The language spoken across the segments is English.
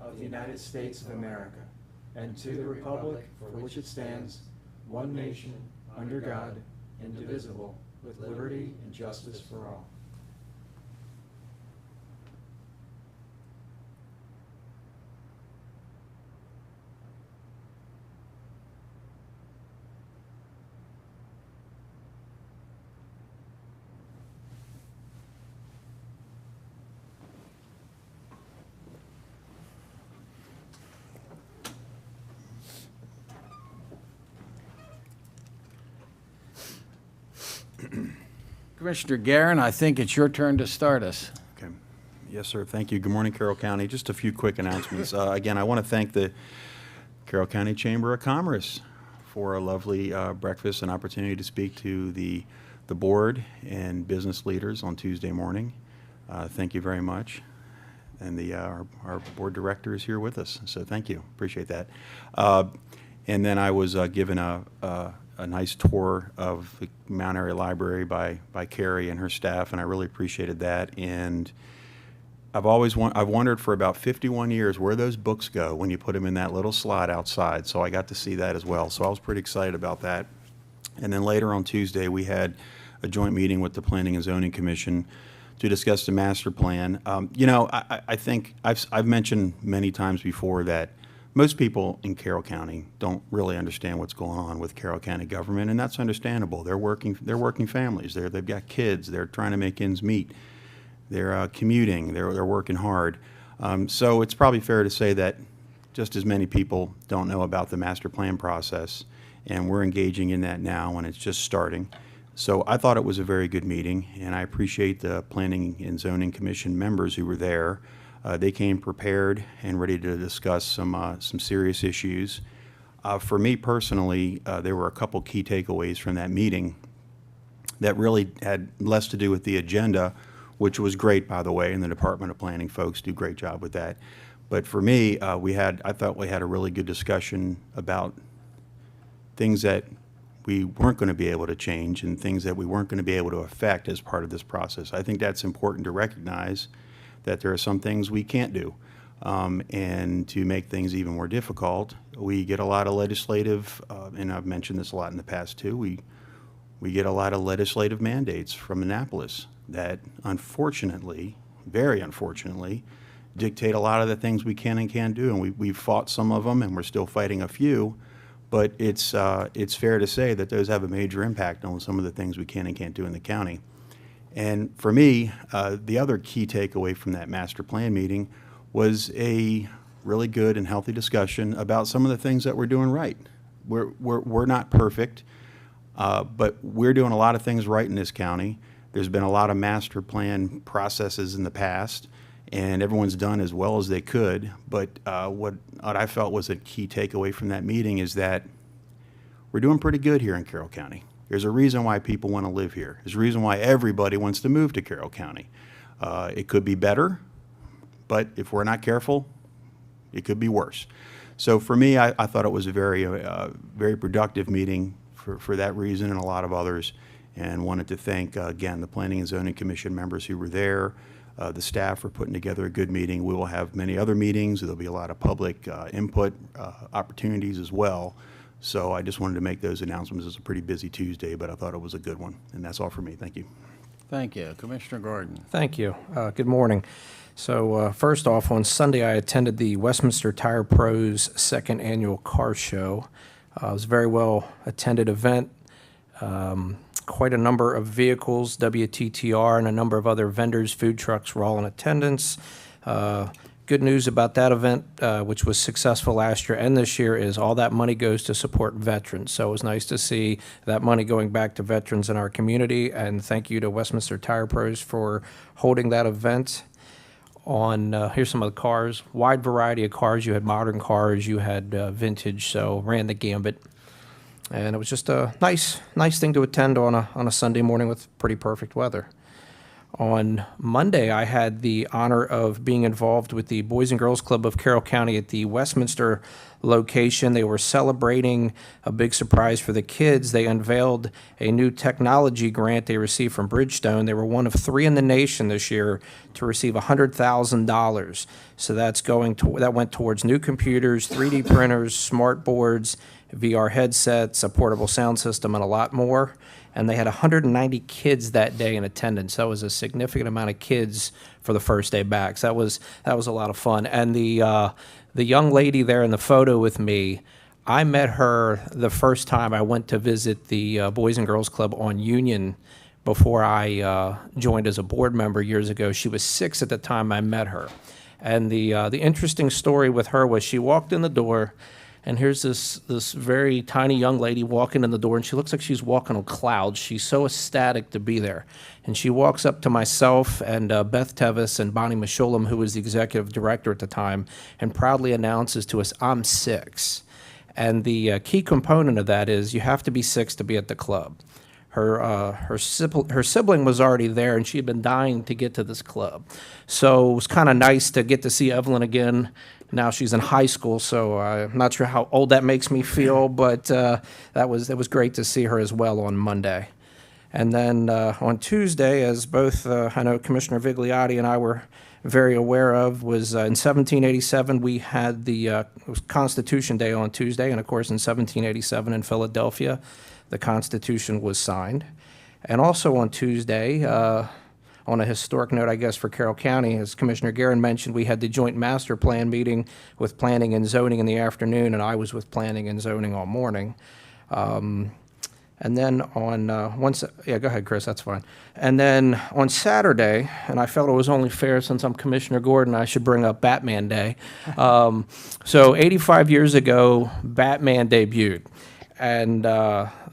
of the United States of America, and to the republic for which it stands, one nation, under God, indivisible, with liberty and justice for all. Commissioner Guerin, I think it's your turn to start us. Okay. Yes, sir. Thank you. Good morning, Carroll County. Just a few quick announcements. Again, I want to thank the Carroll County Chamber of Commerce for a lovely breakfast and opportunity to speak to the board and business leaders on Tuesday morning. Thank you very much. And our board director is here with us, so thank you. Appreciate that. And then I was given a nice tour of the Mount Airy Library by Carrie and her staff, and I really appreciated that. And I've wondered for about 51 years where those books go when you put them in that little slot outside. So I got to see that as well. So I was pretty excited about that. And then later on Tuesday, we had a joint meeting with the Planning and Zoning Commission to discuss the master plan. I think I've mentioned many times before that most people in Carroll County don't really understand what's going on with Carroll County government, and that's understandable. They're working families. They've got kids. They're trying to make ends meet. They're commuting. They're working hard. So it's probably fair to say that just as many people don't know about the master plan process, and we're engaging in that now, and it's just starting. So I thought it was a very good meeting, and I appreciate the Planning and Zoning Commission members who were there. They came prepared and ready to discuss some serious issues. For me personally, there were a couple key takeaways from that meeting that really had less to do with the agenda, which was great, by the way, and the Department of Planning folks do a great job with that. But for me, I thought we had a really good discussion about things that we weren't going to be able to change and things that we weren't going to be able to affect as part of this process. I think that's important to recognize that there are some things we can't do. And to make things even more difficult, we get a lot of legislative, and I've mentioned this a lot in the past too, we get a lot of legislative mandates from Annapolis that unfortunately, very unfortunately, dictate a lot of the things we can and can't do. And we've fought some of them, and we're still fighting a few. But it's fair to say that those have a major impact on some of the things we can and can't do in the county. And for me, the other key takeaway from that master plan meeting was a really good and healthy discussion about some of the things that we're doing right. We're not perfect, but we're doing a lot of things right in this county. There's been a lot of master plan processes in the past, and everyone's done as well as they could. But what I felt was a key takeaway from that meeting is that we're doing pretty good here in Carroll County. There's a reason why people want to live here. There's a reason why everybody wants to move to Carroll County. It could be better, but if we're not careful, it could be worse. So for me, I thought it was a very productive meeting for that reason and a lot of others, and wanted to thank, again, the Planning and Zoning Commission members who were there, the staff for putting together a good meeting. We will have many other meetings. There'll be a lot of public input opportunities as well. So I just wanted to make those announcements. It's a pretty busy Tuesday, but I thought it was a good one. And that's all for me. Thank you. Thank you. Commissioner Gordon. Thank you. Good morning. So first off, on Sunday, I attended the Westminster Tire Pros second annual car show. It was a very well attended event. Quite a number of vehicles, WTTR, and a number of other vendors, food trucks were all in attendance. Good news about that event, which was successful last year and this year, is all that money goes to support veterans. So it was nice to see that money going back to veterans in our community, and thank you to Westminster Tire Pros for holding that event. Here's some of the cars, wide variety of cars. You had modern cars, you had vintage, so ran the gambit. And it was just a nice thing to attend on a Sunday morning with pretty perfect weather. On Monday, I had the honor of being involved with the Boys and Girls Club of Carroll County at the Westminster location. They were celebrating a big surprise for the kids. They unveiled a new technology grant they received from Bridgestone. They were one of 3 in the nation this year to receive $100,000. So that went towards new computers, 3D printers, smart boards, VR headsets, a portable sound system, and a lot more. And they had 190 kids that day in attendance. That was a significant amount of kids for the first day back. So that was a lot of fun. And the young lady there in the photo with me, I met her the first time I went to visit the Boys and Girls Club on Union before I joined as a board member years ago. She was 6 at the time I met her. And the interesting story with her was she walked in the door, and here's this very tiny young lady walking in the door, and she looks like she's walking on clouds. She's so ecstatic to be there. And she walks up to myself and Beth Tevis and Bonnie Mishulam, who was the executive director at the time, and proudly announces to us, "I'm 6." And the key component of that is you have to be 6 to be at the club. Her sibling was already there, and she had been dying to get to this club. So it was kind of nice to get to see Evelyn again. Now she's in high school, so I'm not sure how old that makes me feel, but that was great to see her as well on Monday. And then on Tuesday, as both I know Commissioner Vigliotti and I were very aware of, was in 1787 we had the Constitution Day on Tuesday, and of course in 1787 in Philadelphia the Constitution was signed. And also on Tuesday, on a historic note, I guess, for Carroll County, as Commissioner Guerin mentioned, we had the joint master plan meeting with planning and zoning in the afternoon, and I was with planning and zoning all morning. And then on yeah, go ahead, Chris, that's fine. And then on Saturday, and I felt it was only fair since I'm Commissioner Gordon, I should bring up Batman Day. So 85 years ago, Batman debuted. And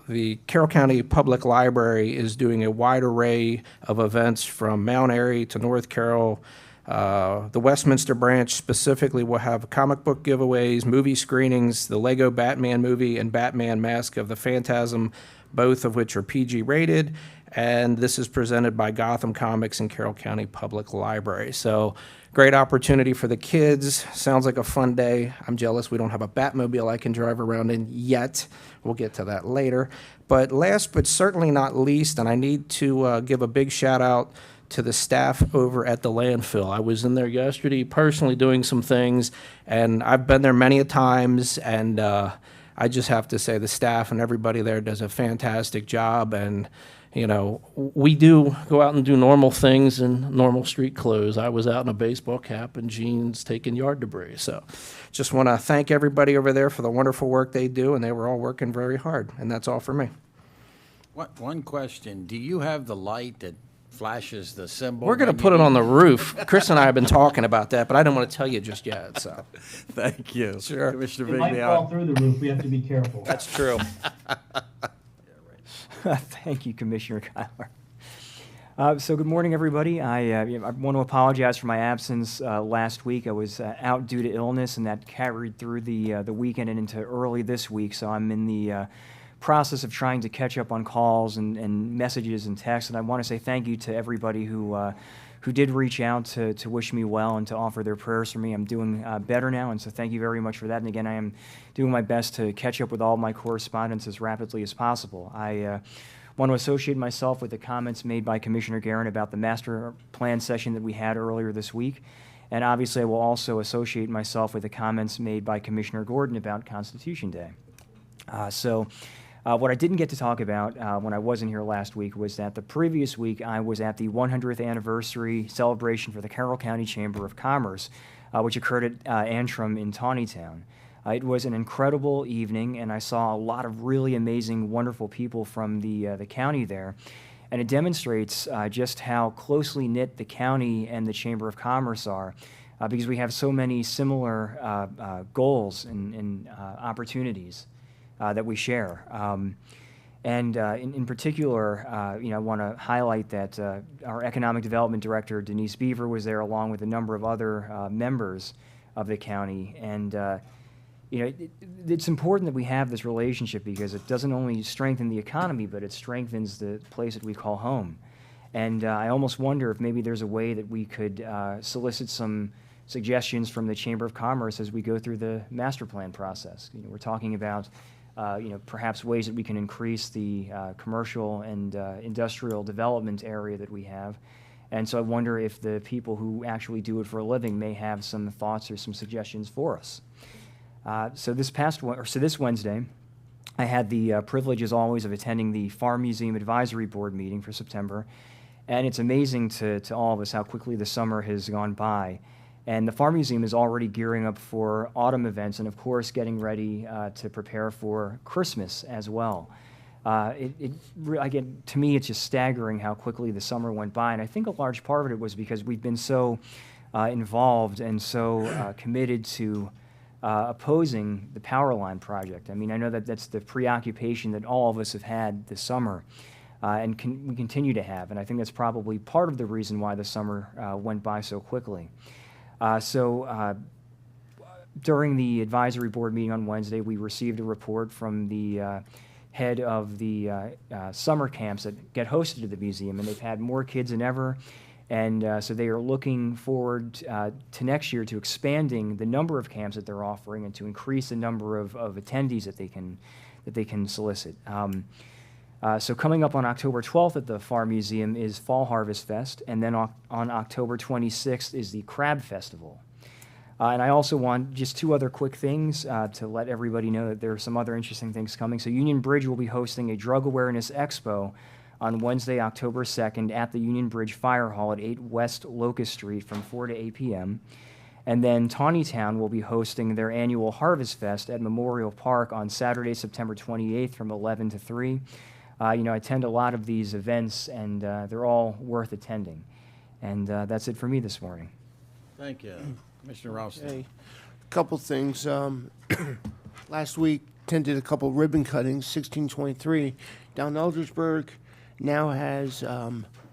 the Carroll County Public Library is doing a wide array of events from Mount Airy to North Carroll. The Westminster branch specifically will have comic book giveaways, movie screenings, the Lego Batman movie and Batman Mask of the Phantasm, both of which are PG rated. And this is presented by Gotham Comics and Carroll County Public Library. So great opportunity for the kids. Sounds like a fun day. I'm jealous we don't have a Batmobile I can drive around in yet. We'll get to that later. But last but certainly not least, and I need to give a big shout out to the staff over at the landfill. I was in there yesterday personally doing some things, and I've been there many a times, and I just have to say the staff and everybody there does a fantastic job. And you know, we do go out and do normal things in normal street clothes. I was out in a baseball cap and jeans taking yard debris. So just want to thank everybody over there for the wonderful work they do, and they were all working very hard. And that's all for me. One question, do you have the light that flashes the symbol? We're going to put it on the roof. Chris and I have been talking about that, but I don't want to tell you just yet. So Thank you. Sure. Commissioner It might fall through the roof. We have to be careful. that's true. Thank you, Commissioner Kyler. So good morning, everybody. I want to apologize for my absence last week. I was out due to illness, and that carried through the weekend and into early this week. So I'm in the process of trying to catch up on calls and messages and texts. And I want to say thank you to everybody who did reach out to wish me well and to offer their prayers for me. I'm doing better now, and so thank you very much for that. And again, I am doing my best to catch up with all my correspondence as rapidly as possible. I want to associate myself with the comments made by Commissioner Guerin about the master plan session that we had earlier this week. And obviously, I will also associate myself with the comments made by Commissioner Gordon about Constitution Day. What I didn't get to talk about when I wasn't here last week was that the previous week I was at the 100th anniversary celebration for the Carroll County Chamber of Commerce, which occurred at Antrim in Tawnytown. It was an incredible evening, and I saw a lot of really amazing, wonderful people from the county there. And it demonstrates just how closely knit the county and the Chamber of Commerce are, because we have so many similar goals and opportunities that we share. In particular, I want to highlight that our Economic Development Director, Denise Beaver, was there along with a number of other members of the county. And it's important that we have this relationship because it doesn't only strengthen the economy, but it strengthens the place that we call home. And I almost wonder if maybe there's a way that we could solicit some suggestions from the Chamber of Commerce as we go through the master plan process. We're talking about perhaps ways that we can increase the commercial and industrial development area that we have. And so I wonder if the people who actually do it for a living may have some thoughts or some suggestions for us. So this Wednesday, I had the privilege, as always, of attending the Farm Museum Advisory Board meeting for September. And it's amazing to all of us how quickly the summer has gone by. And the Farm Museum is already gearing up for autumn events and, of course, getting ready to prepare for Christmas as well. Again, to me, it's just staggering how quickly the summer went by. And I think a large part of it was because we've been so involved and so committed to opposing the power line project. I mean, I know that that's the preoccupation that all of us have had this summer. And we continue to have. And I think that's probably part of the reason why the summer went by so quickly. During the advisory board meeting on Wednesday, we received a report from the head of the summer camps that get hosted at the museum, and they've had more kids than ever. And so they are looking forward to next year to expanding the number of camps that they're offering and to increase the number of attendees that they can solicit. So coming up on October 12th at the Farm Museum is Fall Harvest Fest, and then on October 26th is the Crab Festival. And I also want just two other quick things to let everybody know that there are some other interesting things coming. So Union Bridge will be hosting a Drug Awareness Expo on Wednesday, October 2nd at the Union Bridge Fire Hall at 8 West Locust Street from 4 to 8 p.m. And then Tawnytown will be hosting their annual Harvest Fest at Memorial Park on Saturday, September 28th from 11 to 3. I attend a lot of these events, and they're all worth attending. And that's it for me this morning. Thank you. Commissioner Ralston. Hey, couple things. Last week, attended a couple ribbon cuttings. 1623 down Eldersburg now has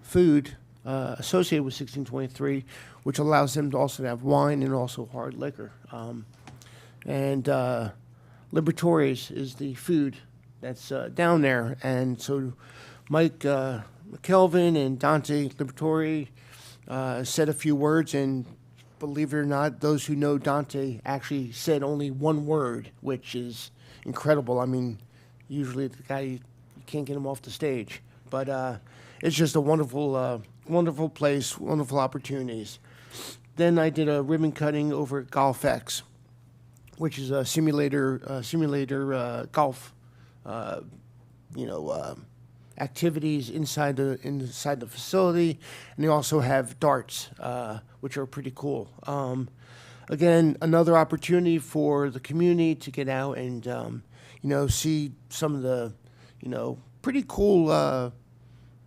food associated with 1623, which allows them to also have wine and also hard liquor. And Libertores is the food that's down there. And so Mike McKelvin and Dante Libertore said a few words, and believe it or not, those who know Dante actually said only one word, which is incredible. I mean, usually the guy, you can't get him off the stage. But it's just a wonderful, wonderful place, wonderful opportunities. Then I did a ribbon cutting over at GolfX, which is a simulator golf, activities inside the facility, and they also have darts, which are pretty cool. Again, another opportunity for the community to get out and see some of the pretty cool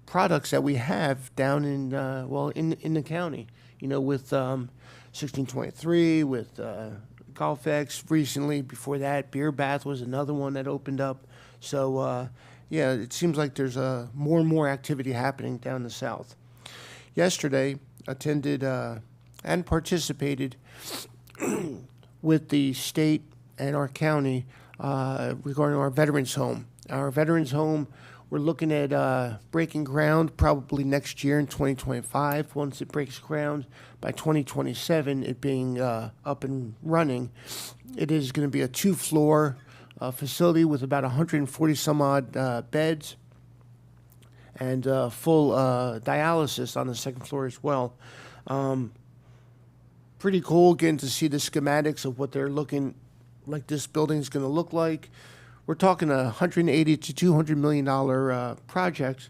products that we have down in the county. With 1623, with GolfX recently. Before that, Beer Bath was another one that opened up. So, it seems like there's more and more activity happening down the south. Yesterday, attended and participated with the state and our county regarding our veterans home. Our veterans home, we're looking at breaking ground probably next year in 2025. Once it breaks ground, by 2027, it being up and running. It is going to be a 2-floor facility with about 140 some odd beds and full dialysis on the second floor as well. Pretty cool getting to see the schematics of what they're looking like this building is going to look like. We're talking a $180 to $200 million project,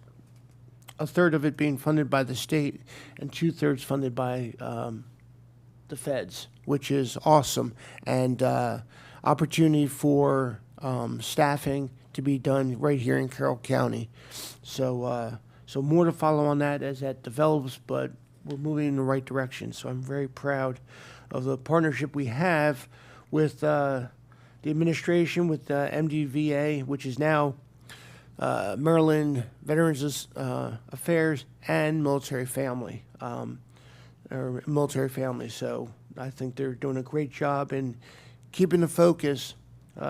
a third of it being funded by the state and 2/3 funded by the feds, which is awesome. And opportunity for staffing to be done right here in Carroll County. So more to follow on that as that develops, but we're moving in the right direction. So I'm very proud of the partnership we have with the administration, with MDVA, which is now Maryland Veterans Affairs and Military Family, or Military Family. So I think they're doing a great job in keeping the focus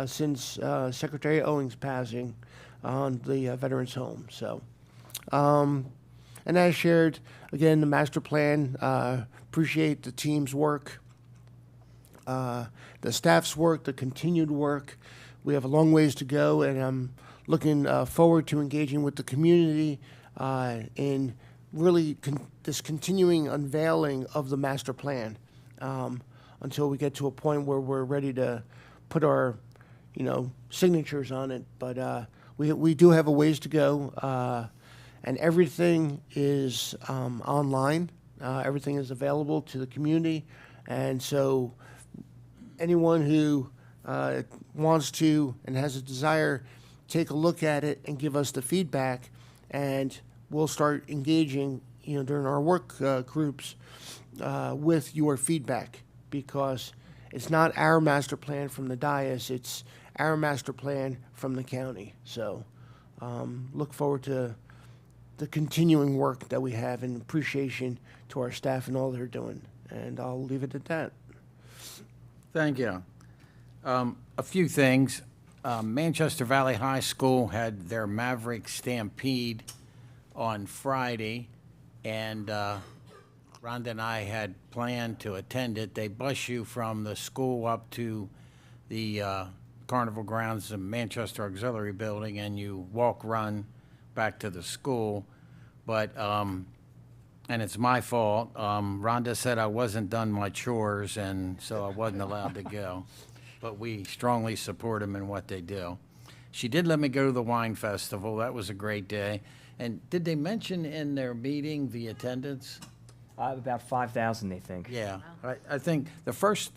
since Secretary Owings' passing on the Veterans Home. So And as shared, again, the master plan, appreciate the team's work, the staff's work, the continued work. We have a long ways to go, and I'm looking forward to engaging with the community in really this continuing unveiling of the master plan until we get to a point where we're ready to put our, signatures on it. But we do have a ways to go, and everything is online. Everything is available to the community, and so anyone who wants to and has a desire, take a look at it and give us the feedback, and we'll start engaging, during our work groups with your feedback, because it's not our master plan from the dais, it's our master plan from the county. So look forward to the continuing work that we have, and appreciation to our staff and all they're doing. And I'll leave it at that. Thank you. A few things. Manchester Valley High School had their Maverick Stampede on Friday, and Rhonda and I had planned to attend it. They bus you from the school up to the Carnival grounds, the Manchester Auxiliary Building, and you run back to the school. But, and it's my fault. Rhonda said I wasn't done my chores, and so I wasn't allowed to go. But we strongly support them in what they do. She did let me go to the wine festival. That was a great day. And did they mention in their meeting the attendance? About 5,000, they think. Yeah, I think the first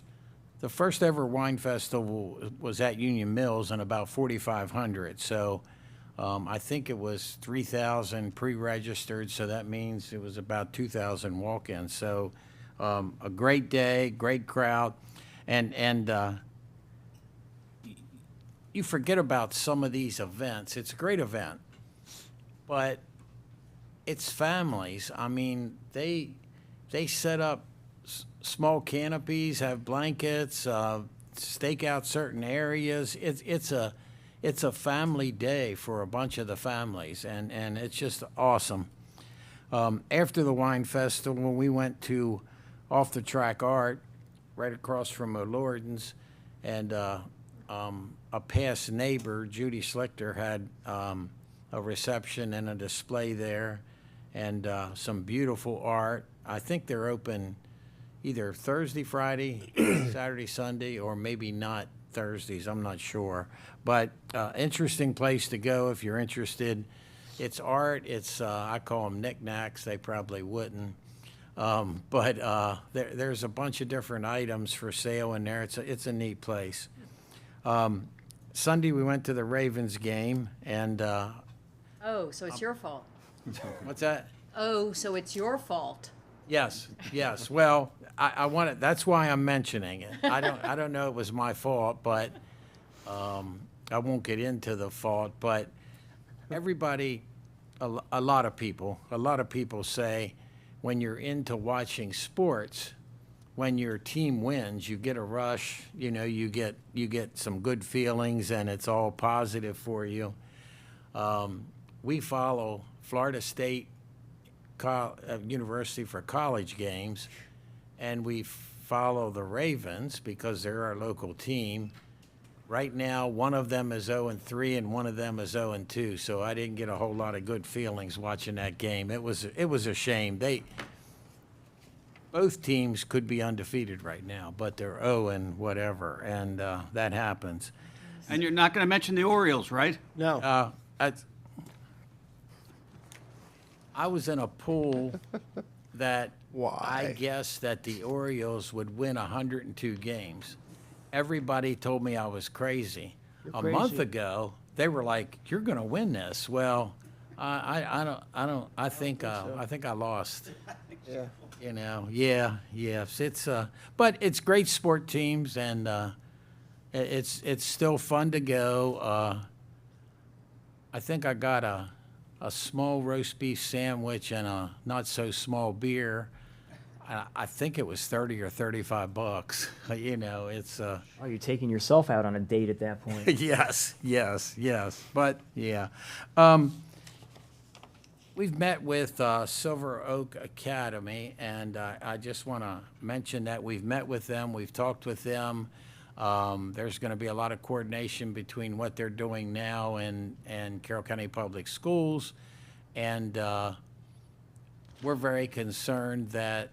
ever wine festival was at Union Mills, and about 4,500. So I think it was 3,000 pre-registered, so that means it was about 2,000 walk-ins. So a great day, great crowd, and you forget about some of these events. It's a great event, but it's families. I mean, they set up small canopies, have blankets, stake out certain areas. It's a family day for a bunch of the families, and it's just awesome. After the wine festival, we went to Off the Track Art, right across from O'Lorden's, and a past neighbor, Judy Slichter, had a reception and a display there, and some beautiful art. I think they're open either Thursday, Friday, Saturday, Sunday, or maybe not Thursdays. I'm not sure. But interesting place to go if you're interested. It's art. It's I call them knickknacks. They probably wouldn't. But there's a bunch of different items for sale in there. It's a neat place. Sunday we went to the Ravens game, and Oh, so it's your fault. what's that? Oh, so it's your fault. Yes, yes. Well, I want it. That's why I'm mentioning it. I don't know it was my fault, but I won't get into the fault. But everybody, a lot of people say when you're into watching sports, when your team wins, you get a rush. You get some good feelings, and it's all positive for you. We follow Florida State University for college games, and we follow the Ravens because they're our local team. Right now, one of them is 0-3 and one of them is 0-2, so I didn't get a whole lot of good feelings watching that game. It was a shame. Both teams could be undefeated right now, but they're 0 and whatever, and that happens. And you're not going to mention the Orioles, right? No. I was in a pool that Why? I guessed that the Orioles would win 102 games. Everybody told me I was crazy. A month crazy. ago, they were like, "You're going to win this." Well, I think I lost. Yeah. Yes. But it's great sport teams, and it's still fun to go. I think I got a small roast beef sandwich and a not so small beer. I think it was $30 or $35. It's Oh, you're taking yourself out on a date at that point. yes. But yeah. We've met with Silver Oak Academy, and I just want to mention that we've met with them, we've talked with them. There's going to be a lot of coordination between what they're doing now and Carroll County Public Schools. And we're very concerned that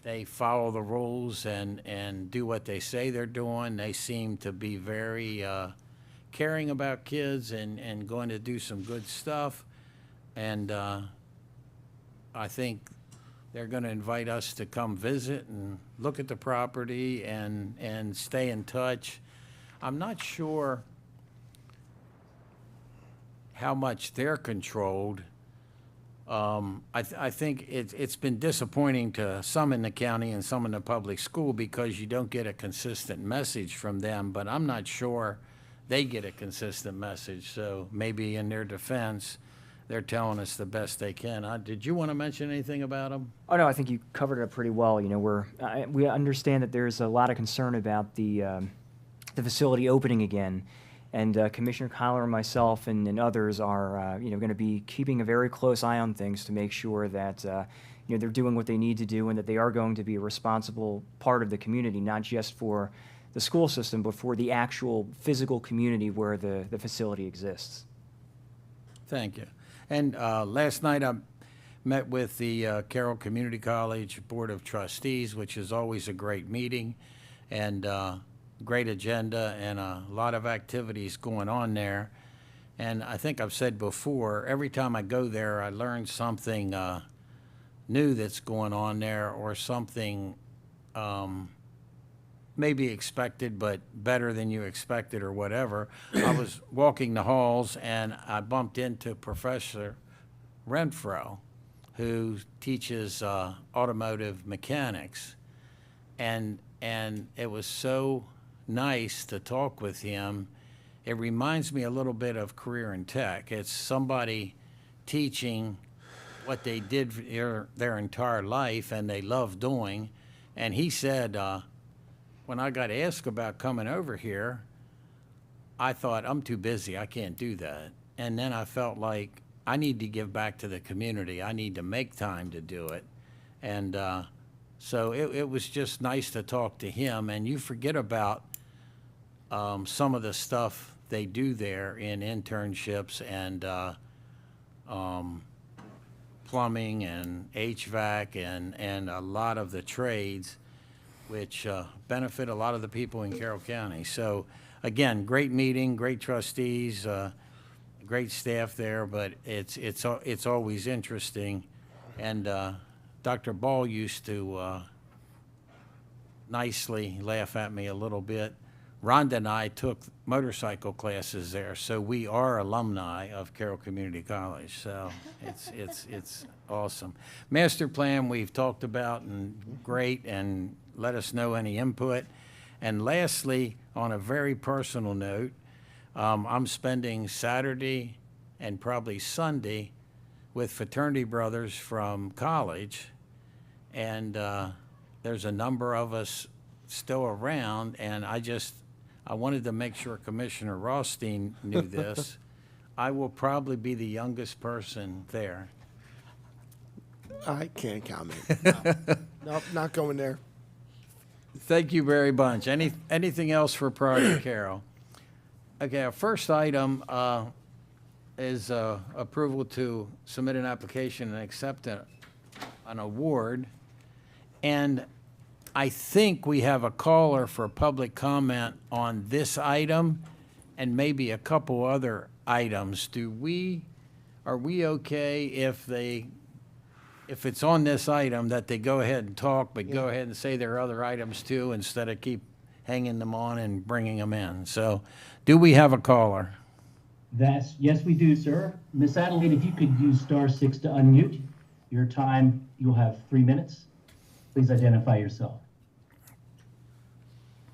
they follow the rules and do what they say they're doing. They seem to be very caring about kids and going to do some good stuff. And I think they're going to invite us to come visit and look at the property and stay in touch. I'm not sure how much they're controlled. I think it's been disappointing to some in the county and some in the public school because you don't get a consistent message from them, but I'm not sure they get a consistent message. So maybe in their defense, they're telling us the best they can. Did you want to mention anything about them? Oh, no, I think you covered it pretty well. You know, we understand that there's a lot of concern about the facility opening again. And Commissioner Kyler and myself and others are, going to be keeping a very close eye on things to make sure that, they're doing what they need to do and that they are going to be a responsible part of the community, not just for the school system, but for the actual physical community where the facility exists. Thank you. And last night I met with the Carroll Community College Board of Trustees, which is always a great meeting, and great agenda and a lot of activities going on there. And I think I've said before, every time I go there, I learn something new that's going on there, or something maybe expected but better than you expected or whatever. I was walking the halls and I bumped into Professor Renfro, who teaches automotive mechanics. And it was so nice to talk with him. It reminds me a little bit of Career in Tech. It's somebody teaching what they did their entire life and they love doing. And he said, when I got asked about coming over here, I thought, I'm too busy, I can't do that. And then I felt like I need to give back to the community. I need to make time to do it. And so it was just nice to talk to him. And you forget about some of the stuff they do there in internships and plumbing and HVAC and a lot of the trades, which benefit a lot of the people in Carroll County. So again, great meeting, great trustees, great staff there, but it's always interesting. And Dr. Ball used to nicely laugh at me a little bit. Rhonda and I took motorcycle classes there, so we are alumni of Carroll Community College. So it's awesome. Master plan we've talked about, and great, and let us know any input. And lastly, on a very personal note, I'm spending Saturday and probably Sunday with fraternity brothers from college, and there's a number of us still around, and I wanted to make sure Commissioner Rothstein knew this. I will probably be the youngest person there. I can't comment. Nope, not going there. Thank you very much. Anything else for Priority Carroll? Okay, our first item is approval to submit an application and accept an award. And I think we have a caller for public comment on this item and maybe a couple other items. Are we okay if it's on this item that they go ahead and talk, but go ahead and say there are other items too, instead of keep hanging them on and bringing them in? So do we have a caller? Yes, we do, sir. Miss Adelaide, if you could use *6 to unmute. Your time, you'll have 3 minutes. Please identify yourself.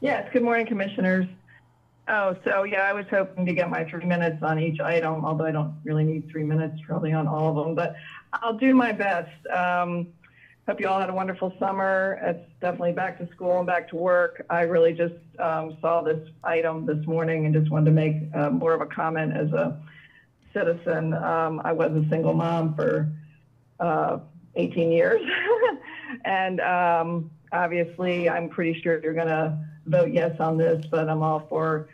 Yes, good morning, commissioners. I was hoping to get my 3 minutes on each item, although I don't really need 3 minutes probably on all of them, but I'll do my best. Hope you all had a wonderful summer. It's definitely back to school and back to work. I really just saw this item this morning and just wanted to make more of a comment as a citizen. I was a single mom for 18 years. And obviously, I'm pretty sure you're going to vote yes on this, but I'm all for,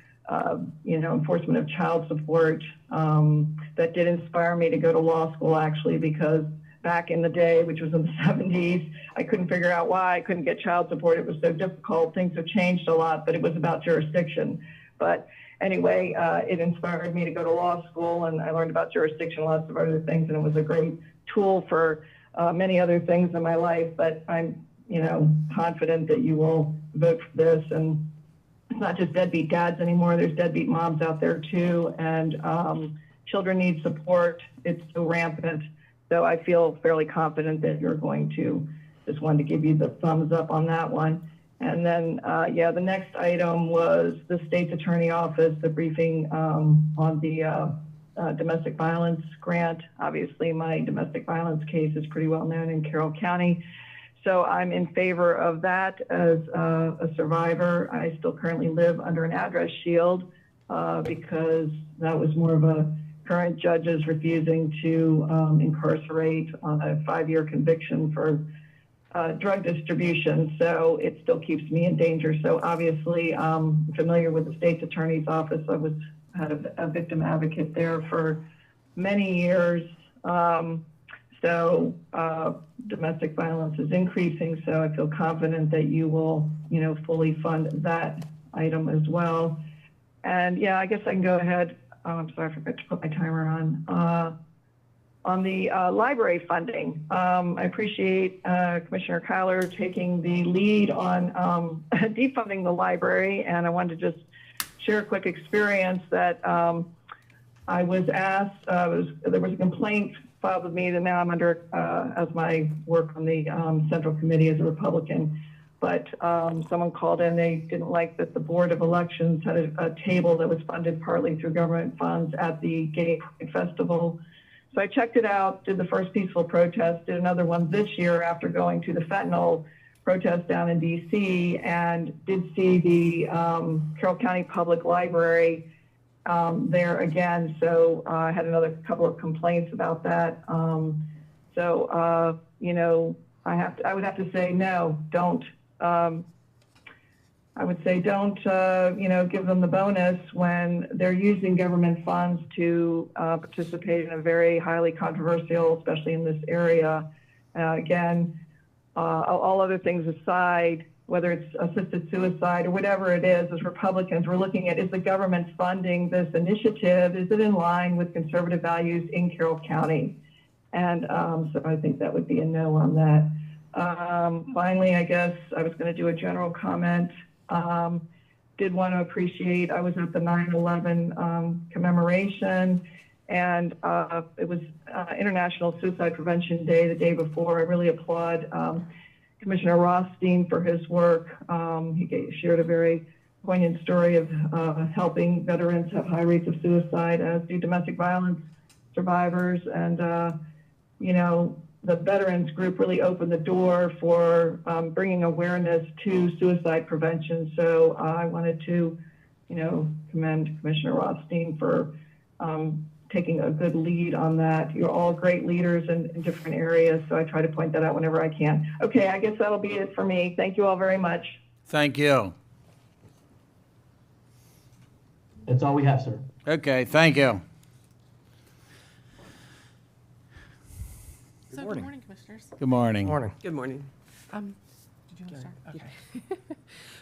enforcement of child support. That did inspire me to go to law school, actually, because back in the day, which was in the 70s, I couldn't figure out why I couldn't get child support. It was so difficult. Things have changed a lot, but it was about jurisdiction. But anyway, it inspired me to go to law school, and I learned about jurisdiction, lots of other things, and it was a great tool for many other things in my life. But I'm, confident that you will vote for this. And it's not just deadbeat dads anymore. There's deadbeat moms out there too, and children need support. It's so rampant. So I feel fairly confident that you're going to. Just wanted to give you the thumbs up on that one. And then, the next item was the state's attorney office, the briefing on the domestic violence grant. Obviously, my domestic violence case is pretty well known in Carroll County. So I'm in favor of that as a survivor. I still currently live under an address shield because that was more of a current judges refusing to incarcerate on a 5-year conviction for drug distribution. So it still keeps me in danger. So obviously, I'm familiar with the state's attorney's office. I had a victim advocate there for many years. Domestic violence is increasing, so I feel confident that you will, fully fund that item as well. And I guess I can go ahead. I'm sorry, I forgot to put my timer on. On the library funding, I appreciate Commissioner Kyler taking the lead on defunding the library, and I wanted to just share a quick experience that I was asked. There was a complaint filed with me that now I'm under as my work on the Central Committee as a Republican. But someone called in, they didn't like that the Board of Elections had a table that was funded partly through government funds at the Gay Pride Festival. So I checked it out, did the first peaceful protest, did another one this year after going to the fentanyl protest down in DC, and did see the Carroll County Public Library there again. So I had another couple of complaints about that. I would have to say, no, don't. I would say don't, give them the bonus when they're using government funds to participate in a very highly controversial, especially in this area. All other things aside, whether it's assisted suicide or whatever it is, as Republicans, we're looking at, is the government funding this initiative? Is it in line with conservative values in Carroll County? And so I think that would be a no on that. Finally, I guess I was going to do a general comment. Did want to appreciate, I was at the 9/11 commemoration, and it was International Suicide Prevention Day the day before. I really applaud Commissioner Rothstein for his work. He shared a very poignant story of helping veterans have high rates of suicide, as do domestic violence survivors. And, the veterans group really opened the door for bringing awareness to suicide prevention. So I wanted to, commend Commissioner Rothstein for taking a good lead on that. You're all great leaders in different areas, so I try to point that out whenever I can. Okay, I guess that'll be it for me. Thank you all very much. Thank you. That's all we have, sir. Okay, thank you. Good morning. Good morning, Commissioners. Good morning. Morning. Good morning. Did you want to start? Okay.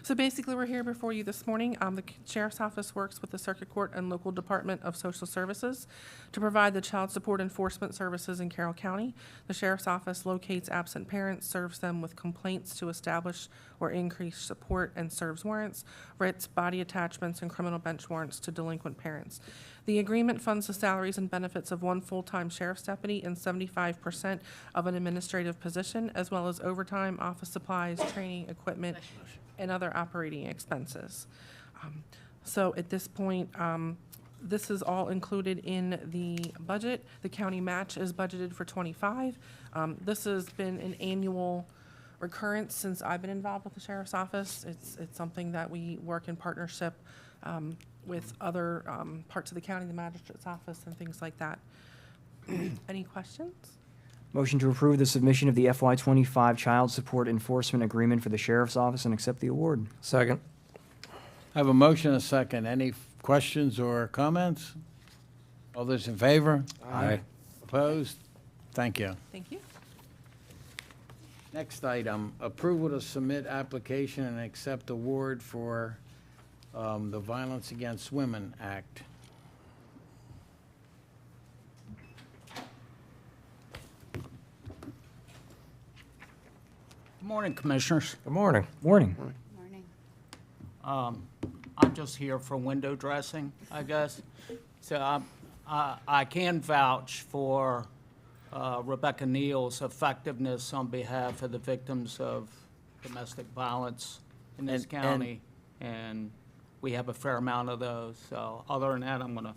So basically, we're here before you this morning. The Sheriff's Office works with the Circuit Court and local Department of Social Services to provide the child support enforcement services in Carroll County. The Sheriff's Office locates absent parents, serves them with complaints to establish or increase support, and serves warrants, writs, body attachments, and criminal bench warrants to delinquent parents. The agreement funds the salaries and benefits of one full-time sheriff's deputy and 75% of an administrative position, as well as overtime, office supplies, training, equipment, and other operating expenses. So at this point, this is all included in the budget. The county match is budgeted for 25. This has been an annual recurrence since I've been involved with the sheriff's office. It's something that we work in partnership with other parts of the county, the magistrate's office, and things like that. Any questions? Motion to approve the submission of the FY25 Child Support Enforcement Agreement for the Sheriff's Office and accept the award. Second. I have a motion and a second. Any questions or comments? All those in favor? Aye. Opposed? Thank you. Thank you. Next item, approval to submit application and accept award for the Violence Against Women Act. Good morning, Commissioners. Good morning. Morning. Morning. I'm just here for window dressing, I guess. So I can vouch for Rebecca Neal's effectiveness on behalf of the victims of domestic violence in this And- county, and we have a fair amount of those. So other than that, I'm going to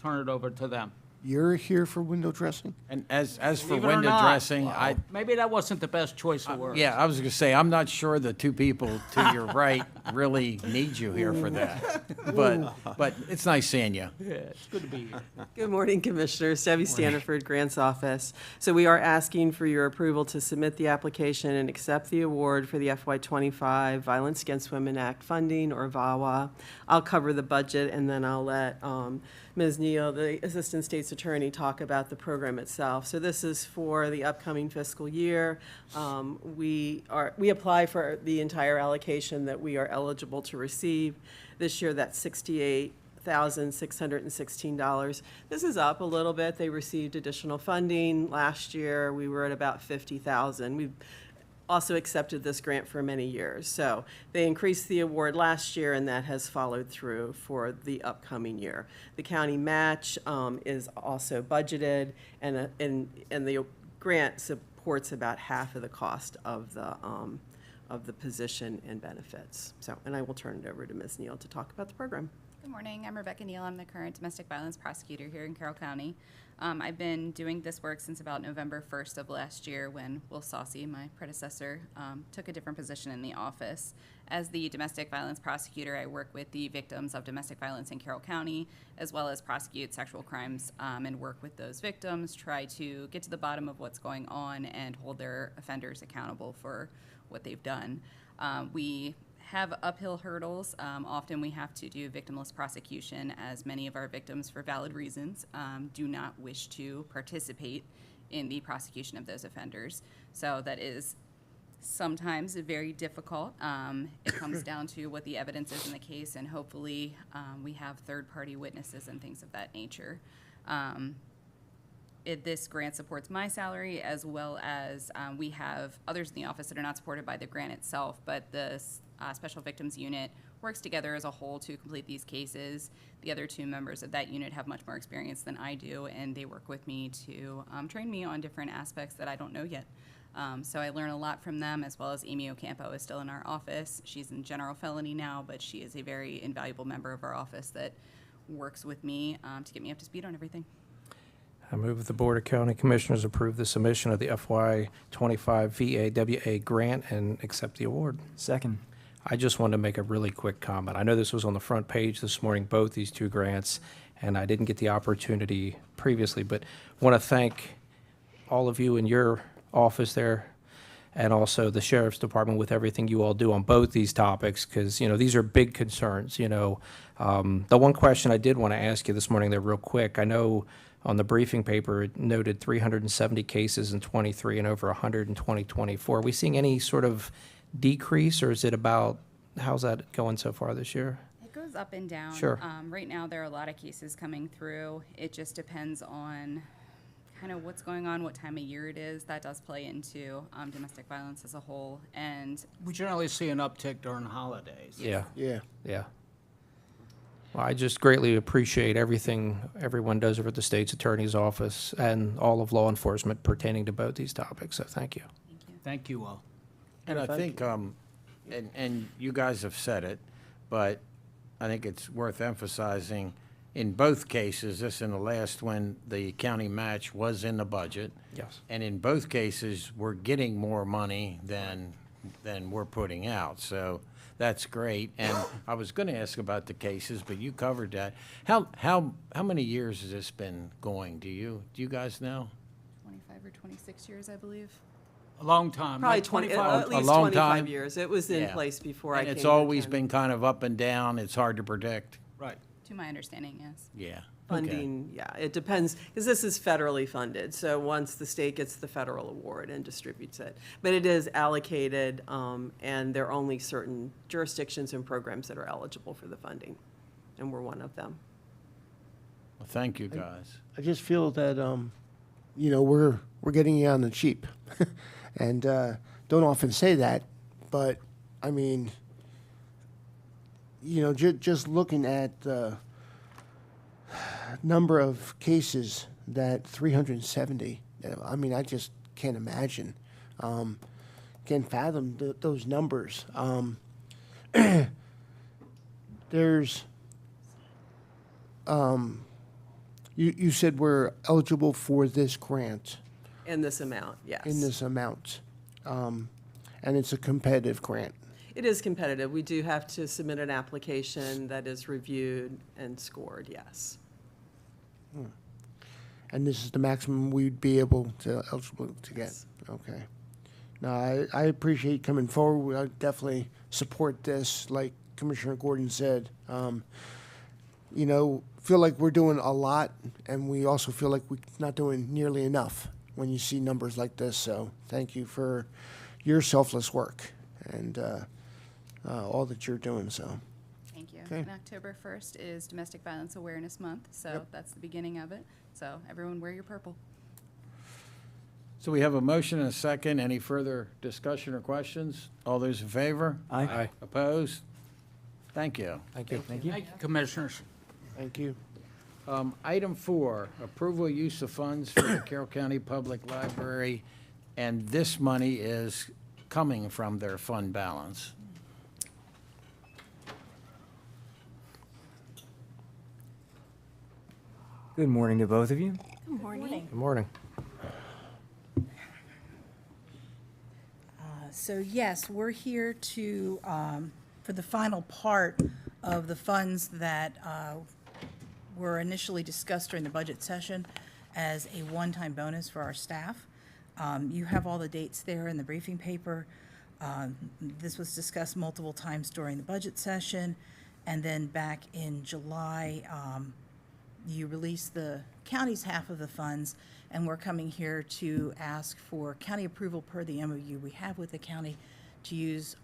turn it over to them. You're here for window dressing? And as for Believe it or window not, dressing, I, maybe that wasn't the best choice of words. yeah, I was gonna say, I'm not sure the two people to your right really need you here for that. But it's nice seeing you. Yeah, it's good to be here. Good morning, Commissioners. Debbie Standiford, Grants Office. So we are asking for your approval to submit the application and accept the award for the FY25 Violence Against Women Act funding, or VAWA. I'll cover the budget, and then I'll let Ms. Neal, the Assistant State's Attorney, talk about the program itself. So this is for the upcoming fiscal year. We apply for the entire allocation that we are eligible to receive. This year, that's $68,616. This is up a little bit. They received additional funding. Last year, we were at about $50,000. We've also accepted this grant for many years. So they increased the award last year, and that has followed through for the upcoming year. The county match is also budgeted, and the grant supports about half of the cost of the position and benefits. So, and I will turn it over to Ms. Neal to talk about the program. Good morning. I'm Rebecca Neal. I'm the current domestic violence prosecutor here in Carroll County. I've been doing this work since about November 1st of last year, when Will Saucy, my predecessor, took a different position in the office. As the domestic violence prosecutor, I work with the victims of domestic violence in Carroll County, as well as prosecute sexual crimes and work with those victims, try to get to the bottom of what's going on and hold their offenders accountable for what they've done. We have uphill hurdles. Often we have to do victimless prosecution, as many of our victims, for valid reasons, do not wish to participate in the prosecution of those offenders. So that is sometimes very difficult. It comes down to what the evidence is in the case, and hopefully we have third-party witnesses and things of that nature. This grant supports my salary, as well as we have others in the office that are not supported by the grant itself, but the Special Victims Unit works together as a whole to complete these cases. The other two members of that unit have much more experience than I do, and they work with me to train me on different aspects that I don't know yet. So I learn a lot from them, as well as Amy Ocampo is still in our office. She's in general felony now, but she is a very invaluable member of our office that works with me to get me up to speed on everything. I move that the Board of County Commissioners approve the submission of the FY25 VAWA grant and accept the award. Second. I just wanted to make a really quick comment. I know this was on the front page this morning, both these two grants, and I didn't get the opportunity previously, but want to thank all of you in your office there, and also the Sheriff's Department with everything you all do on both these topics, because, you know, these are big concerns, you know. The one question I did want to ask you this morning there real quick, I know on the briefing paper it noted 370 cases in 23 and over 100 in 2024. Are we seeing any sort of decrease, or is it about, how's that going so far this year? It goes up and down. Sure. Right now, there are a lot of cases coming through. It just depends on kind of what's going on, what time of year it is. That does play into domestic violence as a whole. And We generally see an uptick during holidays. Yeah. Yeah. Yeah. Well, I just greatly appreciate everything everyone does over at the State's Attorney's Office and all of law enforcement pertaining to both these topics, so thank you. Thank you all. And I think, and you guys have said it, but I think it's worth emphasizing, in both cases, this and the last one, the county match was in the budget. Yes. And in both cases, we're getting more money than we're putting out. So that's great. And I was going to ask about the cases, but you covered that. How many years has this been going? Do you guys know? 25 or 26 years, I believe. A long time. Probably like 20, 25. at least long 25 time? years. It was in Yeah. place before I And came. it's to always county. been kind of up and down. It's hard to predict. Right. To my understanding, yes. Yeah. Funding, yeah, it depends, because this is federally funded, so once the state gets the federal award and distributes it. But it is allocated, and there are only certain jurisdictions and programs that are eligible for the funding, and we're one of them. Well, thank you, guys. I just feel that, you know, we're getting you on the cheap. And don't often say that, but, I mean, you know, just looking at the number of cases that 370, I mean, I just can't imagine, can't fathom those numbers. There's, you said we're eligible for this grant In this amount, yes. in this amount, and it's a competitive grant. It is competitive. We do have to submit an application that is reviewed and scored, yes. And this is the maximum we'd be eligible to get? Yes. Okay. No, I appreciate you coming forward. I definitely support this, like Commissioner Gordon said. You know, feel like we're doing a lot, and we also feel like we're not doing nearly enough when you see numbers like this. So thank you for your selfless work and all that you're doing, so. Thank you. Okay. And October 1st is Domestic Violence Awareness Month, so that's the beginning of it. So everyone wear your purple. So we have a motion and a second. Any further discussion or questions? All those in favor? Aye. Opposed? Thank you. Thank you. Thank you. Thank you, Commissioners. Thank you. Item 4, approval use of funds for the Carroll County Public Library, and this money is coming from their fund balance. Good morning to both of you. Good morning. Good morning. So yes, we're here to, for the final part of the funds that were initially discussed during the budget session as a one-time bonus for our staff. You have all the dates there in the briefing paper. This was discussed multiple times during the budget session, and then back in July, you released the county's half of the funds, and we're coming here to ask for county approval per the MOU we have with the county to use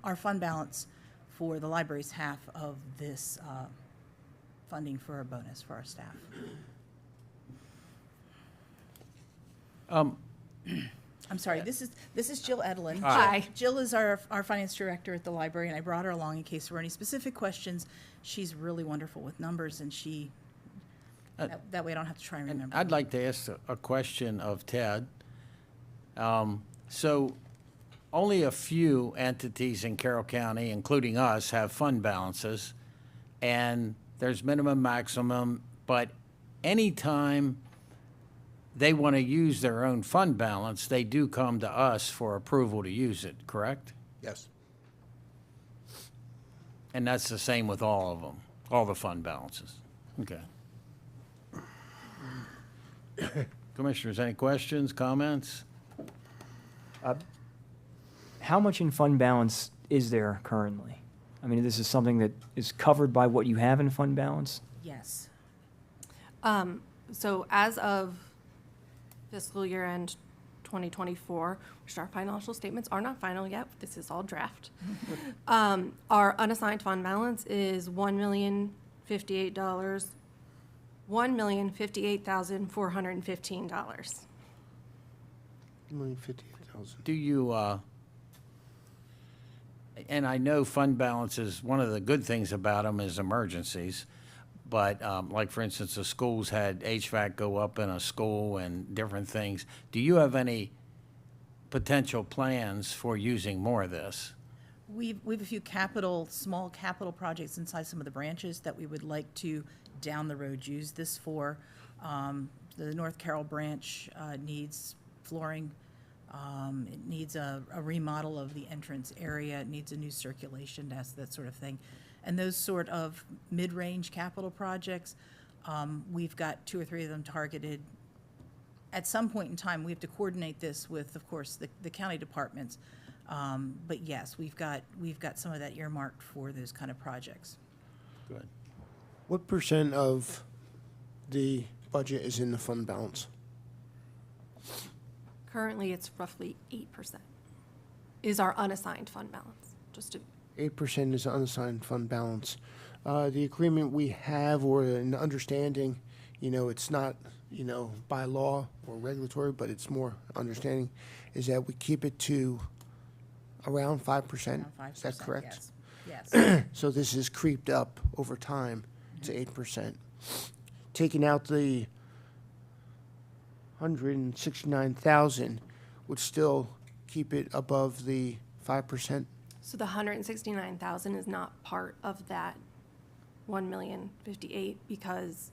our fund balance for the library's half of this funding for a bonus for our staff. I'm sorry, this is Jill Edlin. Hi. Jill is our finance director at the library, and I brought her along in case there were any specific questions. She's really wonderful with numbers, and that way I don't have to try and remember. I'd like to ask a question of Ted. So only a few entities in Carroll County, including us, have fund balances, and there's minimum, maximum, but anytime they want to use their own fund balance, they do come to us for approval to use it, correct? Yes. And that's the same with all of them, all the fund balances? Okay. Commissioners, any questions, comments? How much in fund balance is there currently? I mean, this is something that is covered by what you have in fund balance? Yes. So as of fiscal year end 2024, which our financial statements are not final yet, this is all draft. Our unassigned fund balance is $1,058,415. $1,058,000. Do you, and I know fund balances, one of the good things about them is emergencies, but like, for instance, the schools had HVAC go up in a school and different things. Do you have any potential plans for using more of this? We have a few small capital projects inside some of the branches that we would like to, down the road, use this for. The North Carroll branch needs flooring. It needs a remodel of the entrance area. It needs a new circulation desk, that sort of thing. And those sort of mid-range capital projects, we've got 2 or 3 of them targeted. At some point in time, we have to coordinate this with, of course, the county departments. But yes, we've got some of that earmarked for those kind of projects. Good. What percent of the budget is in the fund balance? Currently, it's roughly 8% is our unassigned fund balance, just to 8% is unassigned fund balance. The agreement we have, or an understanding, it's not, by law or regulatory, but it's more understanding, is that we keep it to around 5%. Around 5%, Is that correct? Yes. Yes. So this has creeped up over time to 8%. Taking out the 169,000 would still keep it above the 5%. So the 169,000 is not part of that 1,058,000 because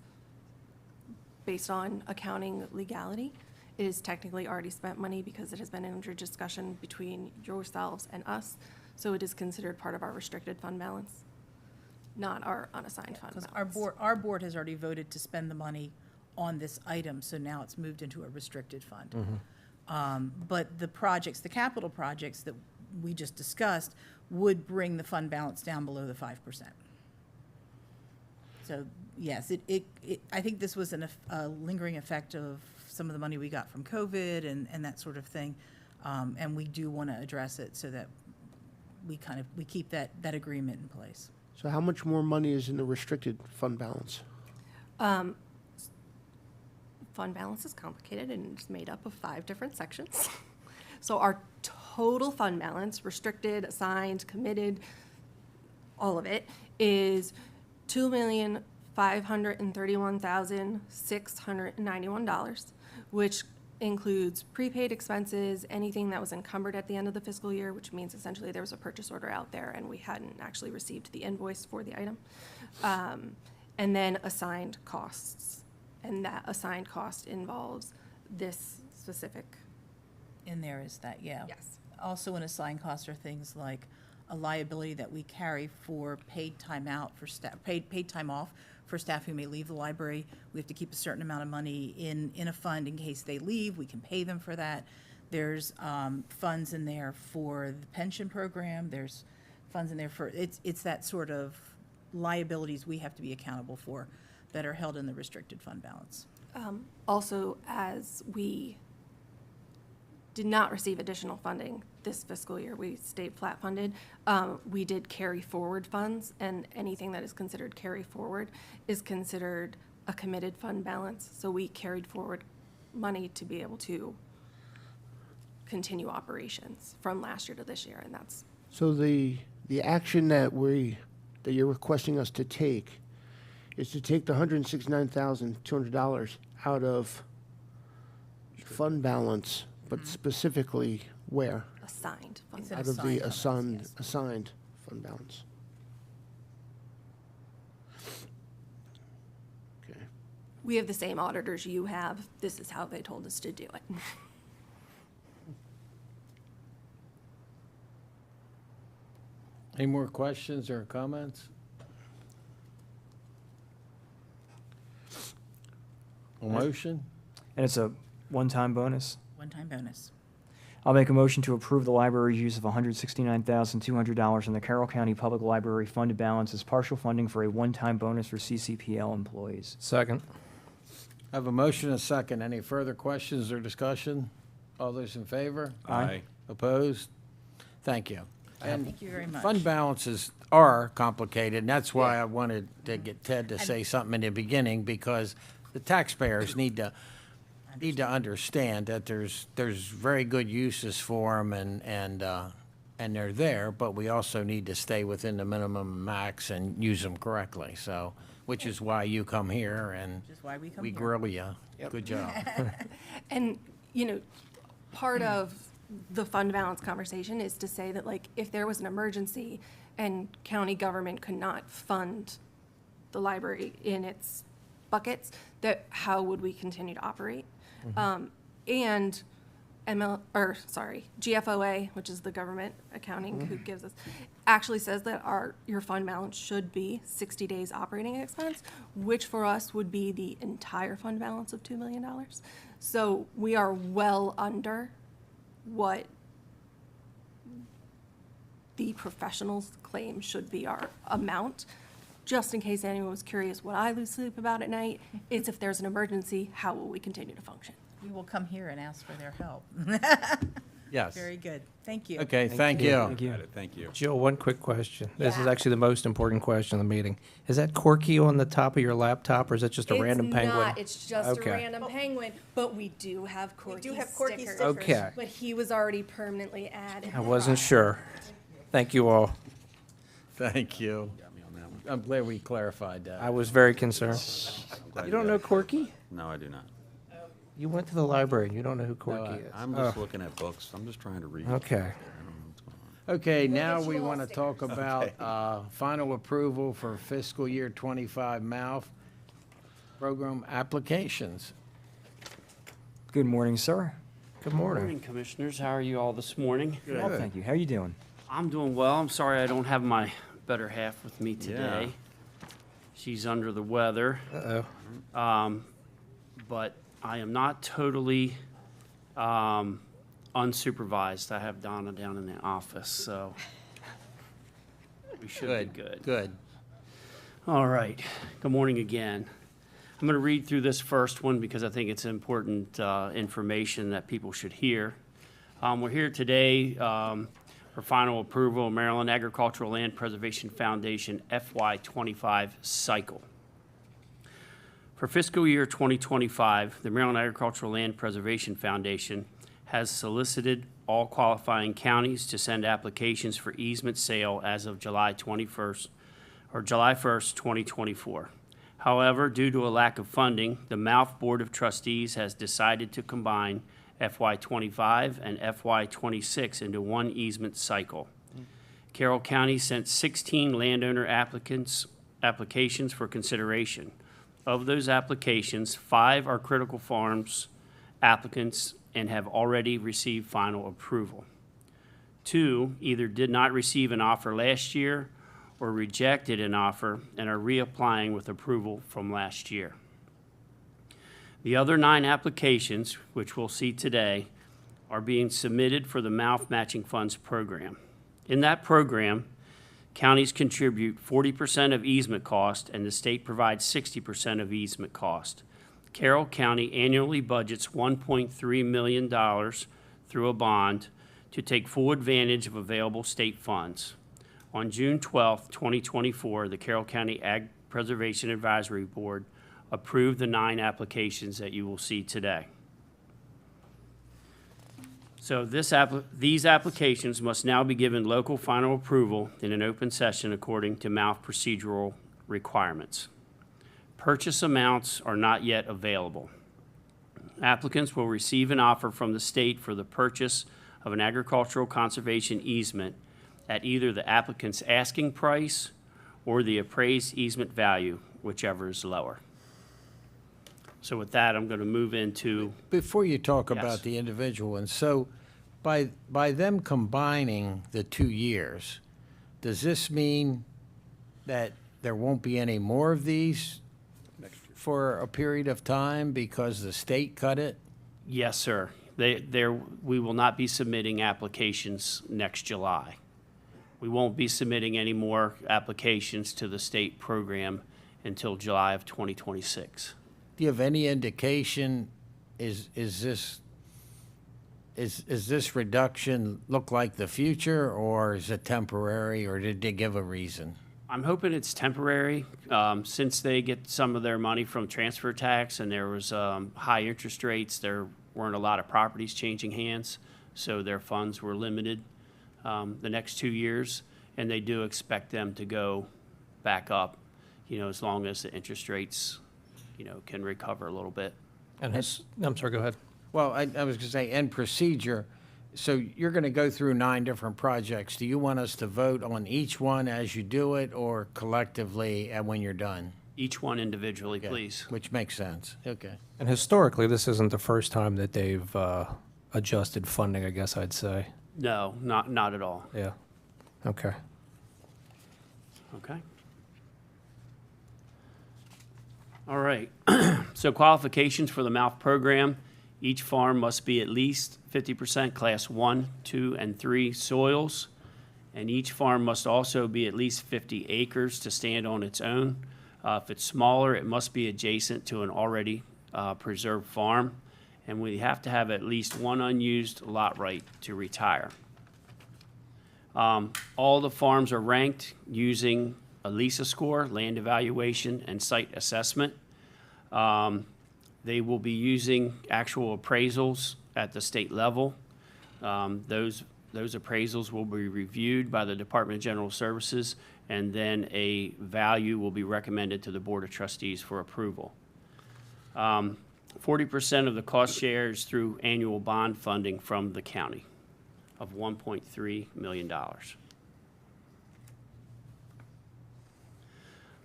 based on accounting legality, it is technically already spent money because it has been under discussion between yourselves and us. So it is considered part of our restricted fund balance, not our unassigned fund balance. Because our board has already voted to spend the money on this item, so now it's moved into a restricted fund. But the capital projects that we just discussed would bring the fund balance down below the 5%. So, yes, I think this was a lingering effect of some of the money we got from COVID and that sort of thing. And we do want to address it so that we keep that agreement in place. So how much more money is in the restricted fund balance? Fund balance is complicated and it's made up of 5 different sections. So our total fund balance, restricted, assigned, committed, all of it, is $2,531,691, which includes prepaid expenses, anything that was encumbered at the end of the fiscal year, which means essentially there was a purchase order out there and we hadn't actually received the invoice for the item. And then assigned costs. And that assigned cost involves this specific. In there is that, yeah. Yes. Also, an assigned costs are things like a liability that we carry for paid time out for staff, paid time off for staff who may leave the library. We have to keep a certain amount of money in a fund in case they leave. We can pay them for that. There's funds in there for the pension program. There's funds in there for, it's that sort of liabilities we have to be accountable for that are held in the restricted fund balance. Also, as we did not receive additional funding this fiscal year, we stayed flat funded. We did carry forward funds, and anything that is considered carry forward is considered a committed fund balance. So we carried forward money to be able to continue operations from last year to this year, and that's. So the action that you're requesting us to take is to take the $169,200 out of fund balance, but specifically where? Assigned fund It's an Out of assigned the balance, yes. assigned fund balance. Okay. We have the same auditors you have. This is how they told us to do it. Any more questions or comments? A motion? And it's a one-time bonus. One-time bonus. I'll make a motion to approve the library's use of $169,200 in the Carroll County Public Library fund balance as partial funding for a one-time bonus for CCPL employees. Second. I have a motion and a second. Any further questions or discussion? All those in favor? Aye. Opposed? Thank you. And Thank you very much. fund balances are complicated, and that's why I wanted to get Ted to say something in the beginning, because the taxpayers need to understand that there's very good uses for them, and they're there, but we also need to stay within the minimum max and use them correctly. So, which is why you come here and Which is why we come we here. grill you. Good job. And, part of the fund balance conversation is to say that, like, if there was an emergency and county government could not fund the library in its buckets, that how would we continue to operate? And GFOA, which is the government accounting who gives us, actually says that your fund balance should be 60 days operating expense, which for us would be the entire fund balance of $2 million. So we are well under what the professionals claim should be our amount. Just in case anyone was curious what I lose sleep about at night, it's if there's an emergency, how will we continue to function? We will come here and ask for their help. Yes. Very good. Thank you. Okay, thank you. Got it. Thank you. Jill, one quick question. This is Yeah. actually the most important question of the meeting. Is that Corky on the top of your laptop, or is that just a random penguin? It's just Okay. a random penguin, but we do have Corky stickers. Okay. But he was already permanently added. I wasn't sure. Thank you all. Thank you. I'm glad we clarified that. I was very concerned. glad You you don't got know it. Corky? No, I do not. You went to the library and you don't know who Corky is? I'm just looking at books. I'm just trying to read. Okay. I don't know what's going on. Okay, now we want to talk about final approval for fiscal year 25 MALF program applications. Good morning, sir. Good morning. Morning, Commissioners. How are you all this morning? Well, thank you. How are you doing? I'm doing well. I'm sorry I don't have my better half with me today. She's under the weather. Uh-oh. But I am not totally unsupervised. I have Donna down in the office, so we should be good. Good. All right. Good morning again. I'm going to read through this first one because I think it's important information that people should hear. We're here today for final approval of Maryland Agricultural Land Preservation Foundation FY25 cycle. For fiscal year 2025, the Maryland Agricultural Land Preservation Foundation has solicited all qualifying counties to send applications for easement sale as of July 1st, 2024. However, due to a lack of funding, the MALF Board of Trustees has decided to combine FY25 and FY26 into one easement cycle. Carroll County sent 16 landowner applications for consideration. Of those applications, 5 are Critical Farms applicants and have already received final approval. 2 either did not receive an offer last year or rejected an offer and are reapplying with approval from last year. The other 9 applications, which we'll see today, are being submitted for the MALF Matching Funds program. In that program, counties contribute 40% of easement cost and the state provides 60% of easement cost. Carroll County annually budgets $1.3 million through a bond to take full advantage of available state funds. On June 12, 2024, the Carroll County Ag Preservation Advisory Board approved the 9 applications that you will see today. So these applications must now be given local final approval in an open session according to MALF procedural requirements. Purchase amounts are not yet available. Applicants will receive an offer from the state for the purchase of an agricultural conservation easement at either the applicant's asking price or the appraised easement value, whichever is lower. So with that, I'm going to move into. Before you talk Yes. about the individual ones, so by them combining the 2 years, does this mean that there won't be any more of these for a period of time because the state cut it? Yes, sir. We will not be submitting applications next July. We won't be submitting any more applications to the state program until July of 2026. Do you have any indication, is this reduction look like the future, or is it temporary, or did they give a reason? I'm hoping it's temporary, since they get some of their money from transfer tax and there was high interest rates, there weren't a lot of properties changing hands, so their funds were limited the next 2 years, and they do expect them to go back up, as long as the interest rates, can recover a little bit. And I'm sorry, go ahead. Well, I was going to say, and procedure, So you're going to go through 9 different projects. Do you want us to vote on each one as you do it or collectively and when you're done? Each one individually, Okay, please. Which makes sense. Okay. And historically, this isn't the first time that they've adjusted funding, I guess I'd say. No, not at all. Yeah. Okay. Okay. All right. So qualifications for the MALF program, each farm must be at least 50% Class 1, 2, and 3 soils, and each farm must also be at least 50 acres to stand on its own. If it's smaller, it must be adjacent to an already preserved farm, and we have to have at least one unused lot right to retire. All the farms are ranked using a LISA score, land evaluation, and site assessment. They will be using actual appraisals at the state level. Those appraisals will be reviewed by the Department of General Services, and then a value will be recommended to the Board of Trustees for approval. 40% of the cost share is through annual bond funding from the county of $1.3 million.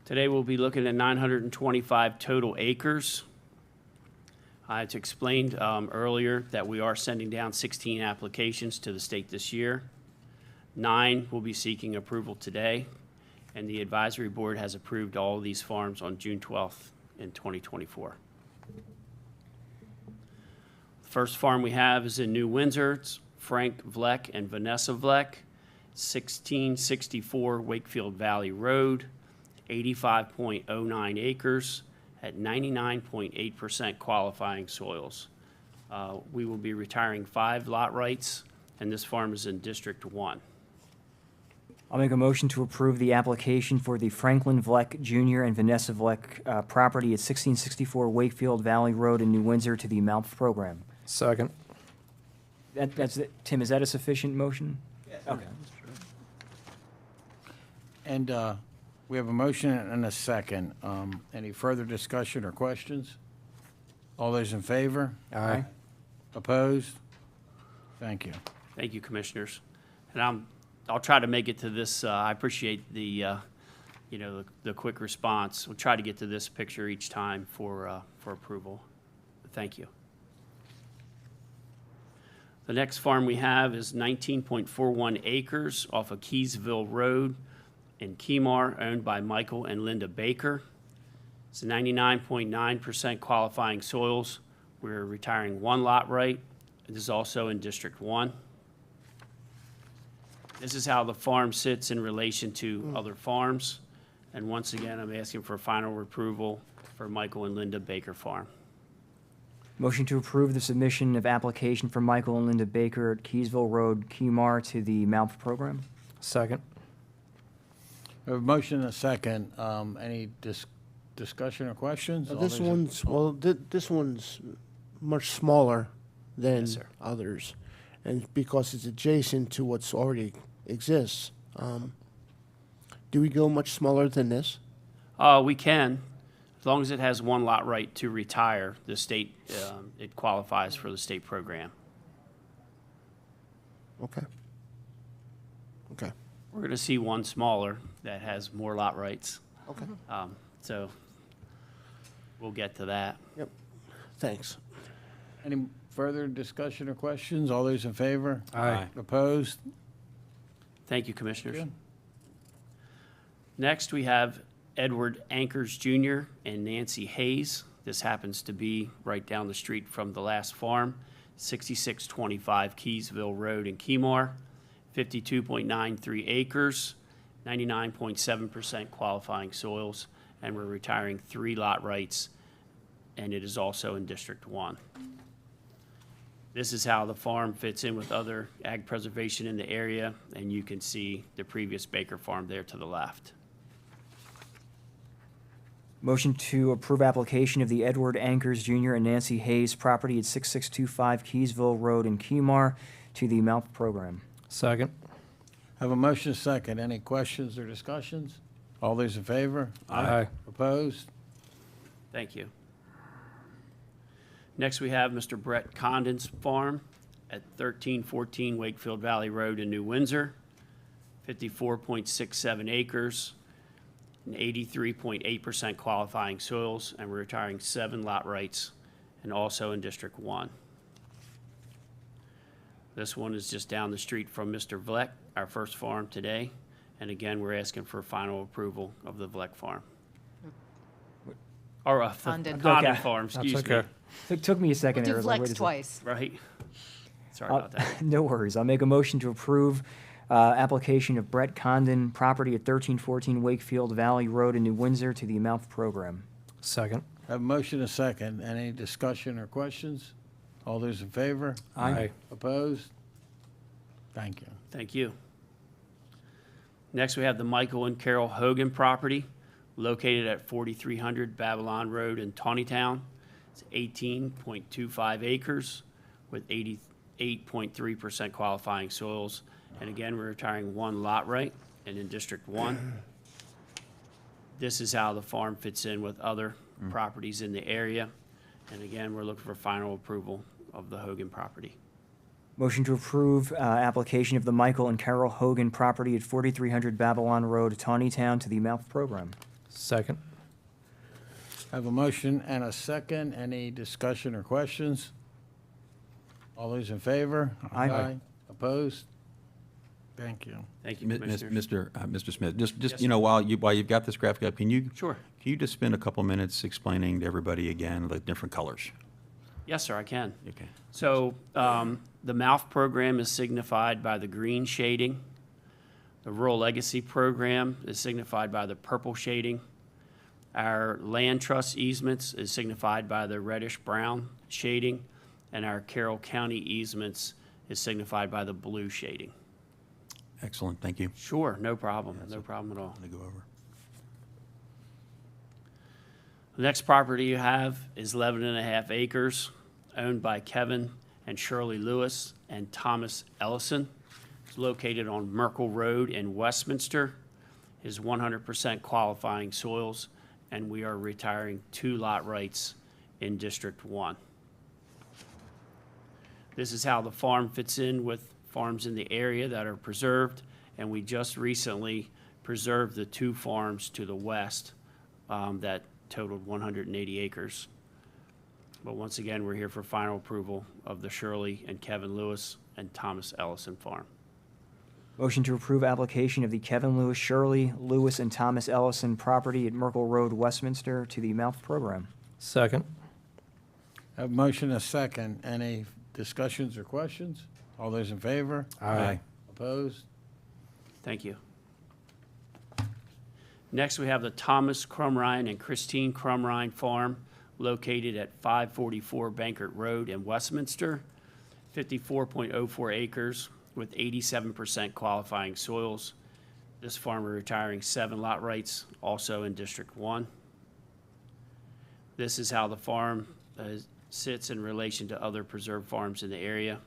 Today we'll be looking at 925 total acres. I had explained earlier that we are sending down 16 applications to the state this year. 9 will be seeking approval today, and the advisory board has approved all of these farms on June 12th in 2024. The first farm we have is in New Windsor. It's Frank Vleck and Vanessa Vleck, 1664 Wakefield Valley Road, 85.09 acres at 99.8% qualifying soils. We will be retiring 5 lot rights, and this farm is in District 1. I'll make a motion to approve the application for the Franklin Vleck Jr. and Vanessa Vleck property at 1664 Wakefield Valley Road in New Windsor to the MALF program. Second. That's it. Tim, is that a sufficient motion? Yes. Okay. And we have a motion and a second. Any further discussion or questions? All those in favor? Aye. Opposed? Thank you. Thank you, Commissioners. And I'll try to make it to this. I appreciate the quick response. We'll try to get to this picture each time for approval. Thank you. The next farm we have is 19.41 acres off of Keysville Road in Kemar, owned by Michael and Linda Baker. It's 99.9% qualifying soils. We're retiring 1 lot right. It is also in District 1. This is how the farm sits in relation to other farms. And once again, I'm asking for final approval for Michael and Linda Baker Farm. Motion to approve the submission of application for Michael and Linda Baker at Keysville Road, Kemar to the MALF program. Second. We have a motion and a second. Any discussion or questions? All those in- This one's much smaller than Yes, sir. others, and because it's adjacent to what's already exists. Do we go much smaller than this? We can, as long as it has 1 lot right to retire, the state, it qualifies for the state program. Okay. Okay. We're going to see one smaller that has more lot rights. Okay. So we'll get to that. Yep. Thanks. Any further discussion or questions? All those in favor? Aye. Opposed? Thank you, Commissioners. Good. Next, we have Edward Ankers Jr. and Nancy Hayes. This happens to be right down the street from the last farm, 6625 Keysville Road in Kemar, 52.93 acres, 99.7% qualifying soils, and we're retiring 3 lot rights, and it is also in District 1. This is how the farm fits in with other ag preservation in the area, and you can see the previous Baker farm there to the left. Motion to approve application of the Edward Ankers Jr. and Nancy Hayes property at 6625 Keysville Road in Kemar to the MALF program. Second. Have a motion and a second. Any questions or discussions? All those in favor? Aye. Opposed? Thank you. Next, we have Mr. Brett Condon's farm, at 1314 Wakefield Valley Road in New Windsor, 54.67 acres, and 83.8% qualifying soils, and we're retiring 7 lot rights, and also in District 1. This one is just down the street from Mr. Vleck, our first farm today, and again, we're asking for final approval of the Vleck farm. Or the Condon. Condon Okay. farm, That's excuse me. okay. Took me a second Do there. I was like, wait a flex second. twice. Right? Sorry about that. No worries. I'll make a motion to approve application of Brett Condon, property at 1314 Wakefield Valley Road in New Windsor to the AMALF program. Second. Have a motion, a second. Any discussion or questions? All those in favor? Aye. Opposed? Thank you. Thank you. Next, we have the Michael and Carol Hogan property located at 4300 Babylon Road in Tawnytown. It's 18.25 acres with 88.3% qualifying soils. And again, we're retiring 1 lot right and in District 1. This is how the farm fits in with other properties in the area. And again, we're looking for final approval of the Hogan property. Motion to approve application of the Michael and Carol Hogan property at 4300 Babylon Road, Tawnytown to the AMALF program. Second. Have a motion and a second. Any discussion or questions? All those in favor? Aye. Opposed? Thank you. Thank you, Mi- Commissioners. Mr. Smith, just, Yes, you know, while you've got this graphic up, can you Sure. just spend a couple minutes explaining to everybody again the different colors? Yes, sir, I can. Okay. So the MALF program is signified by the green shading. The Rural Legacy program is signified by the purple shading. Our land trust easements is signified by the reddish-brown shading, and our Carroll County easements is signified by the blue shading. Excellent, thank you. Sure, no problem, no problem at all. To go over. The next property you have is 11.5 acres, owned by Kevin and Shirley Lewis and Thomas Ellison. It's located on Merkle Road in Westminster. Is 100% qualifying soils, and we are retiring 2 lot rights in District 1. This is how the farm fits in with farms in the area that are preserved, and we just recently preserved the 2 farms to the west that totaled 180 acres. But once again, we're here for final approval of the Shirley and Kevin Lewis and Thomas Ellison farm. Motion to approve application of the Kevin Lewis, Shirley Lewis, and Thomas Ellison property at Merkle Road, Westminster to the AMALF program. Second. Have a motion, a second. Any discussions or questions? All those in favor? Aye. Opposed? Thank you. Next, we have the Thomas Crumrine and Christine Crumrine Farm located at 544 Bankert Road in Westminster, 54.04 acres with 87% qualifying soils. This farm are retiring 7 lot rights, also in District 1. This is how the farm sits in relation to other preserved farms in the area.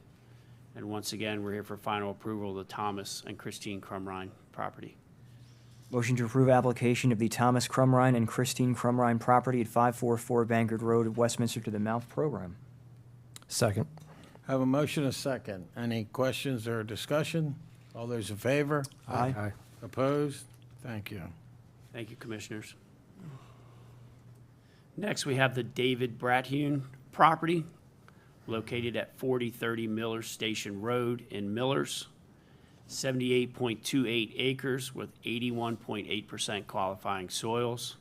And once again, we're here for final approval of the Thomas and Christine Crumrine property. Motion to approve application of the Thomas Crumrine and Christine Crumrine property at 544 Bankert Road, Westminster to the AMALF program. Second. Have a motion, a second. Any questions or discussion? All those in favor? Aye. Opposed? Thank you. Thank you, Commissioners. Next, we have the David Brathune property located at 4030 Millers Station Road in Millers, 78.28 acres with 81.8% qualifying soils.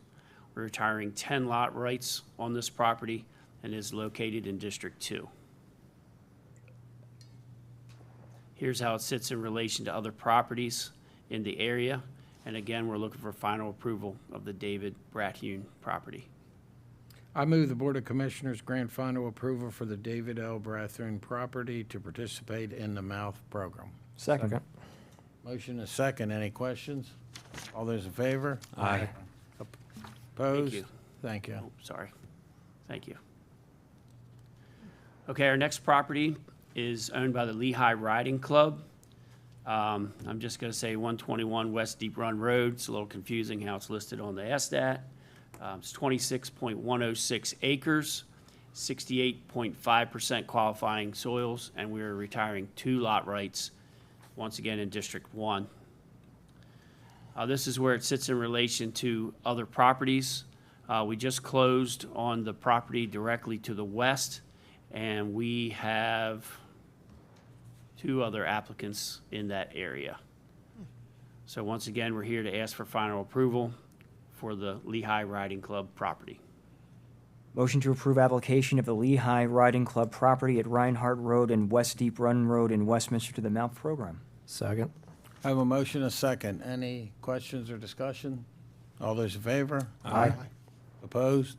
We're retiring 10 lot rights on this property and is located in District 2. Here's how it sits in relation to other properties in the area. And again, we're looking for final approval of the David Brathune property. I move the Board of Commissioners grant final approval for the David L. Brathune property to participate in the MALF program. Second. Motion is second. Any questions? All those in favor? Aye. Opposed? you. Thank you. Oh, sorry. Thank you. Okay, our next property is owned by the Lehigh Riding Club. I'm just going to say 121 West Deep Run Road. It's a little confusing how it's listed on the SDAT. It's 26.106 acres, 68.5% qualifying soils, and we are retiring 2 lot rights, once again in District 1. This is where it sits in relation to other properties. We just closed on the property directly to the west, and we have 2 other applicants in that area. So once again, we're here to ask for final approval for the Lehigh Riding Club property. Motion to approve application of the Lehigh Riding Club property at Reinhardt Road and West Deep Run Road in Westminster to the MALP program. Second. I have a motion, a second. Any questions or discussion? All those in favor? Aye. Opposed?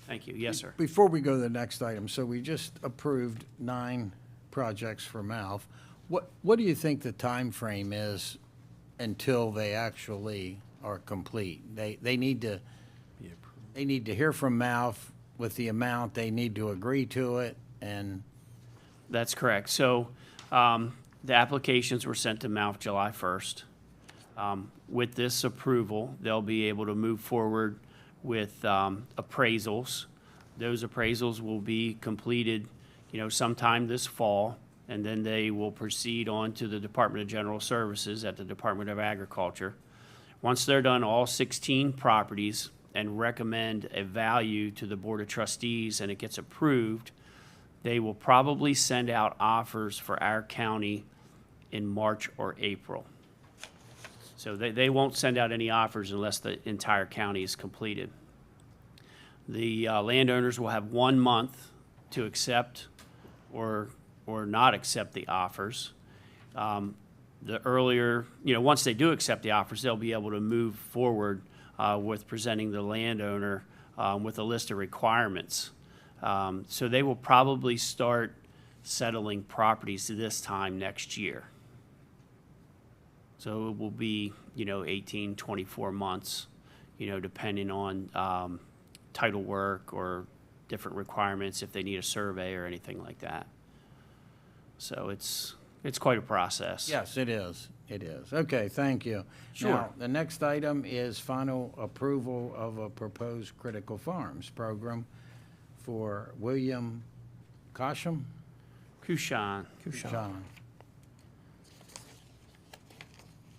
Thank you. Yes, sir. Before we go to the next item, so we just approved 9 projects for MALF. What do you think the time frame is until they actually are complete? They need to hear from MALF with the amount, they need to agree to it, and That's correct. So the applications were sent to MALF July 1st. With this approval, they'll be able to move forward with appraisals. Those appraisals will be completed, sometime this fall, and then they will proceed on to the Department of General Services at the Department of Agriculture. Once they're done, all 16 properties, and recommend a value to the Board of Trustees and it gets approved, they will probably send out offers for our county in March or April. So they won't send out any offers unless the entire county is completed. The landowners will have 1 month to accept or not accept the offers. The earlier, once they do accept the offers, they'll be able to move forward with presenting the landowner with a list of requirements. So they will probably start settling properties this time next year. So it will be, 18, 24 months, depending on title work or different requirements if they need a survey or anything like that. So it's quite a process. yes, it is. It is. Okay, thank you. Sure. Now, the next item is final approval of a proposed Critical Farms program for William Cosham? Kushan. Kushan.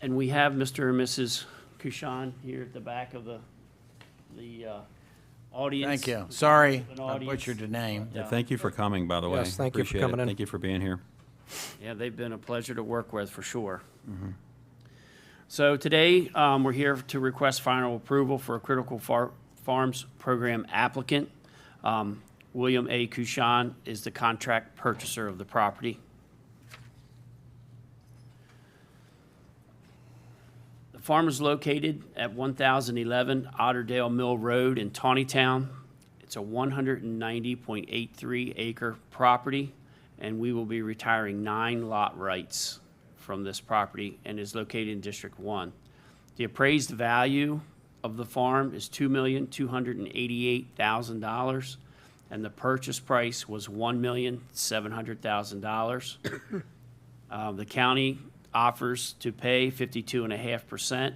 And we have Mr. and Mrs. Kushan here at the back of the audience. Thank you. Sorry, An I audience. butchered the name. Yeah, thank you for coming, by the way. Yes, thank you for Appreciate coming it. in. Thank you for being here. Yeah, they've been a pleasure to work with for sure. So today, we're here to request final approval for a Critical Farms Program applicant. William A. Kushan is the contract purchaser of the property. The farm is located at 1011 Otterdale Mill Road in Tawnytown. It's a 190.83 acre property, and we will be retiring 9 lot rights from this property and is located in District 1. The appraised value of the farm is $2,288,000, and the purchase price was $1,700,000. The county offers to pay 52.5%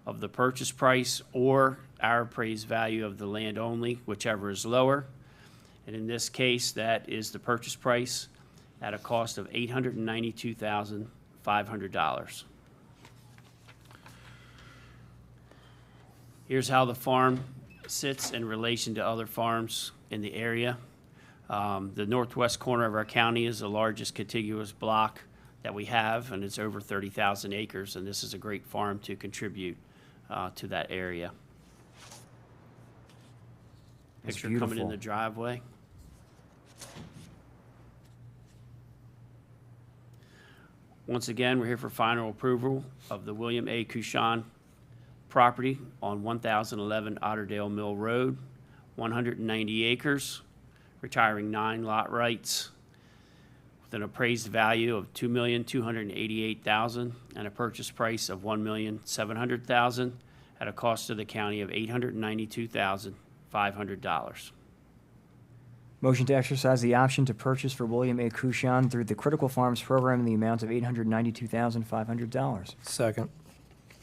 of the purchase price or our appraised value of the land only, whichever is lower. And in this case, that is the purchase price at a cost of $892,500. Here's how the farm sits in relation to other farms in the area. The northwest corner of our county is the largest contiguous block that we have, and it's over 30,000 acres, and this is a great farm to contribute to that area. It's Picture coming in beautiful. the driveway. Once again, we're here for final approval of the William A. Kushan property on 1011 Otterdale Mill Road, 190 acres, retiring 9 lot rights with an appraised value of $2,288,000 and a purchase price of $1,700,000 at a cost to the county of $892,500. Motion to exercise the option to purchase for William A. Kushan through the Critical Farms program in the amount of $892,500. Second.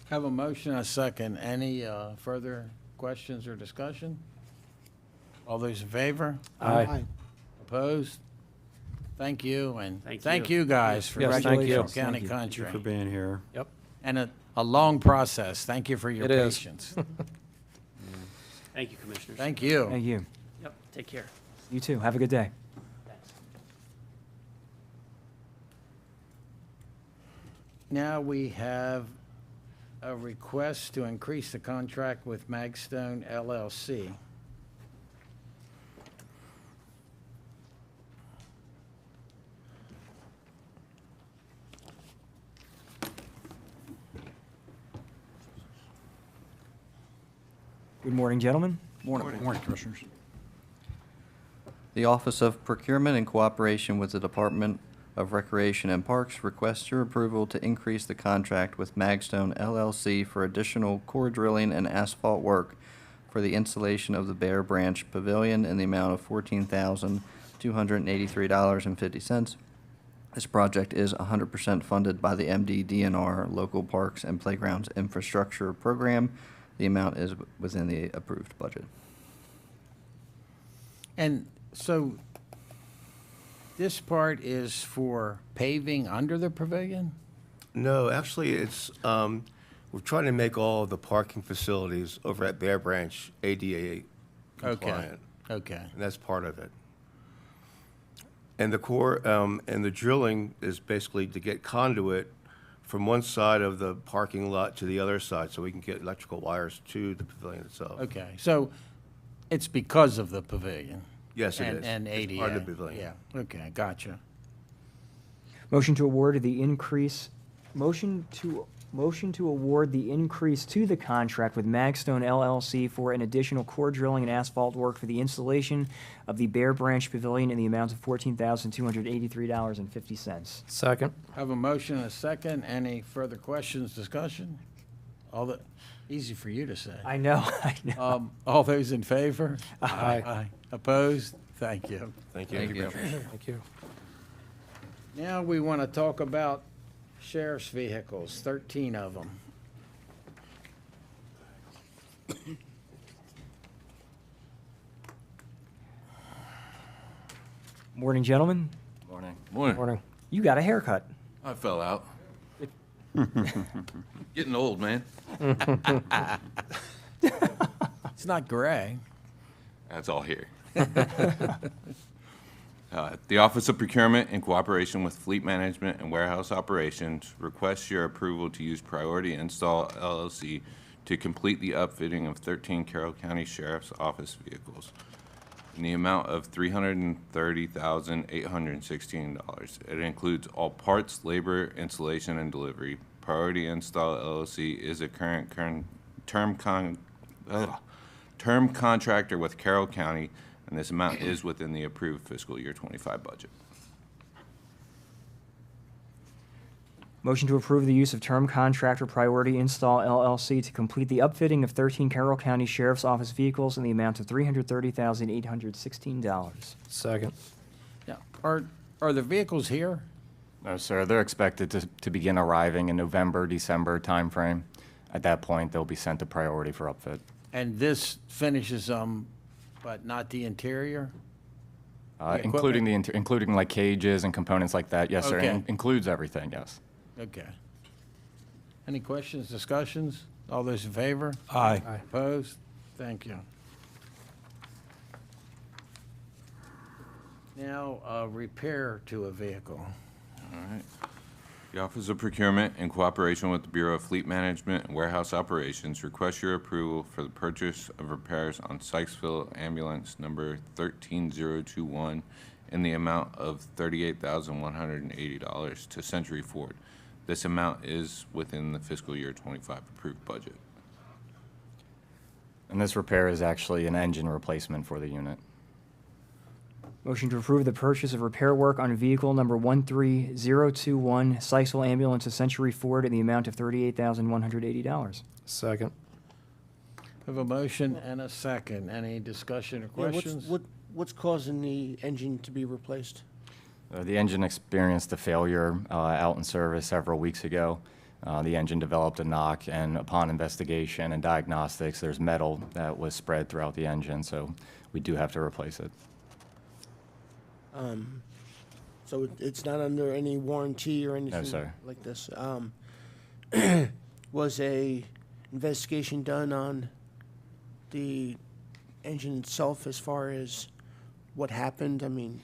Have a motion, a second. Any further questions or discussion? All those in favor? Aye. Opposed? Thank you, and Thank thank you. you guys for Yes, thank you. Carroll County Thank you. Thank you Country. for being here. Yep. And a long process. Thank you for your It is. patience. Thank you, Commissioners. Thank you. Thank you. Yep, take care. You too. Have a good day. Now we have a request to increase the contract with Magstone LLC. Good morning, gentlemen. Morning, Commissioners. The Office of Procurement, in cooperation with the Department of Recreation and Parks, requests your approval to increase the contract with Magstone LLC for additional core drilling and asphalt work for the installation of the Bear Branch Pavilion in the amount of $14,283.50. This project is 100% funded by the MDDNR Local Parks and Playgrounds Infrastructure Program. The amount is within the approved budget. And so this part is for paving under the pavilion? No, actually, it's, we're trying to make all of the parking facilities over at Bear Branch ADA compliant. Okay. And that's part of it. And the core, and the drilling is basically to get conduit from one side of the parking lot to the other side, so we can get electrical wires to the pavilion itself. Okay, so it's because of the pavilion? Yes, it and- is. And It's ADA? part of the pavilion. Yeah, okay, gotcha. Motion to award the increase, motion to award the increase to the contract with Magstone LLC for an additional core drilling and asphalt work for the installation of the Bear Branch Pavilion in the amount of $14,283.50. Second. Have a motion and a second. Any further questions, discussion? Easy for you to say. I know, I know. All those in favor? Aye. Opposed? Thank you. Thank you. Thank you. Thank you. Now we want to talk about sheriff's vehicles, 13 of them. Morning, gentlemen. Morning. Morning. You got a haircut. I fell out. Getting old, man. It's not gray. That's all here. The Office of Procurement, in cooperation with Fleet Management and Warehouse Operations, requests your approval to use Priority Install LLC to complete the upfitting of 13 Carroll County Sheriff's Office vehicles in the amount of $330,816. It includes all parts, labor, installation, and delivery. Priority Install LLC is a current term contractor with Carroll County, and this amount is within the approved fiscal year 25 budget. Motion to approve the use of term contractor Priority Install LLC to complete the upfitting of 13 Carroll County Sheriff's Office vehicles in the amount of $330,816. Second. Yeah. Are the vehicles here? No, sir. They're expected to begin arriving in November, December timeframe. At that point, they'll be sent to Priority for upfit. And this finishes them, but not the interior? The Including equipment? including like cages and components like that. Yes, sir. Okay. Includes everything, yes. Okay. Any questions, discussions? All those in favor? Aye. Opposed? Thank you. Now, repair to a vehicle. All right. The Office of Procurement, in cooperation with the Bureau of Fleet Management and Warehouse Operations, requests your approval for the purchase of repairs on Sykesville Ambulance number 13021 in the amount of $38,180 to Century Ford. This amount is within the fiscal year 25 approved budget. And this repair is actually an engine replacement for the unit. Motion to approve the purchase of repair work on vehicle number 13021, Sykesville Ambulance to Century Ford in the amount of $38,180. Second. Have a motion and a second. Any discussion or questions? What's causing the engine to be replaced? The engine experienced a failure out in service several weeks ago. The engine developed a knock, and upon investigation and diagnostics, there's metal that was spread throughout the engine, so we do have to replace it. So it's not under any warranty or anything sir. like this. Was a investigation done on the engine itself as far as what happened? I mean,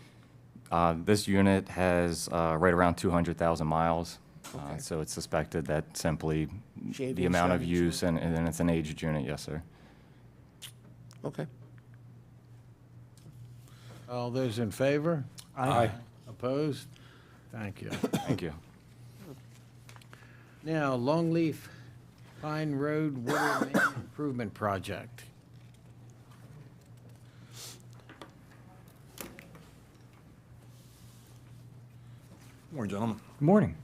This unit has right around 200,000 miles, Okay. so it's suspected that simply the Shavings, amount of damage, use, and then it's an aged unit, yes, sir. okay. All those in favor? Aye. Opposed? Thank you. Thank you. Now, Longleaf Pine Road Water Main Improvement Project. Morning, gentlemen. Good morning.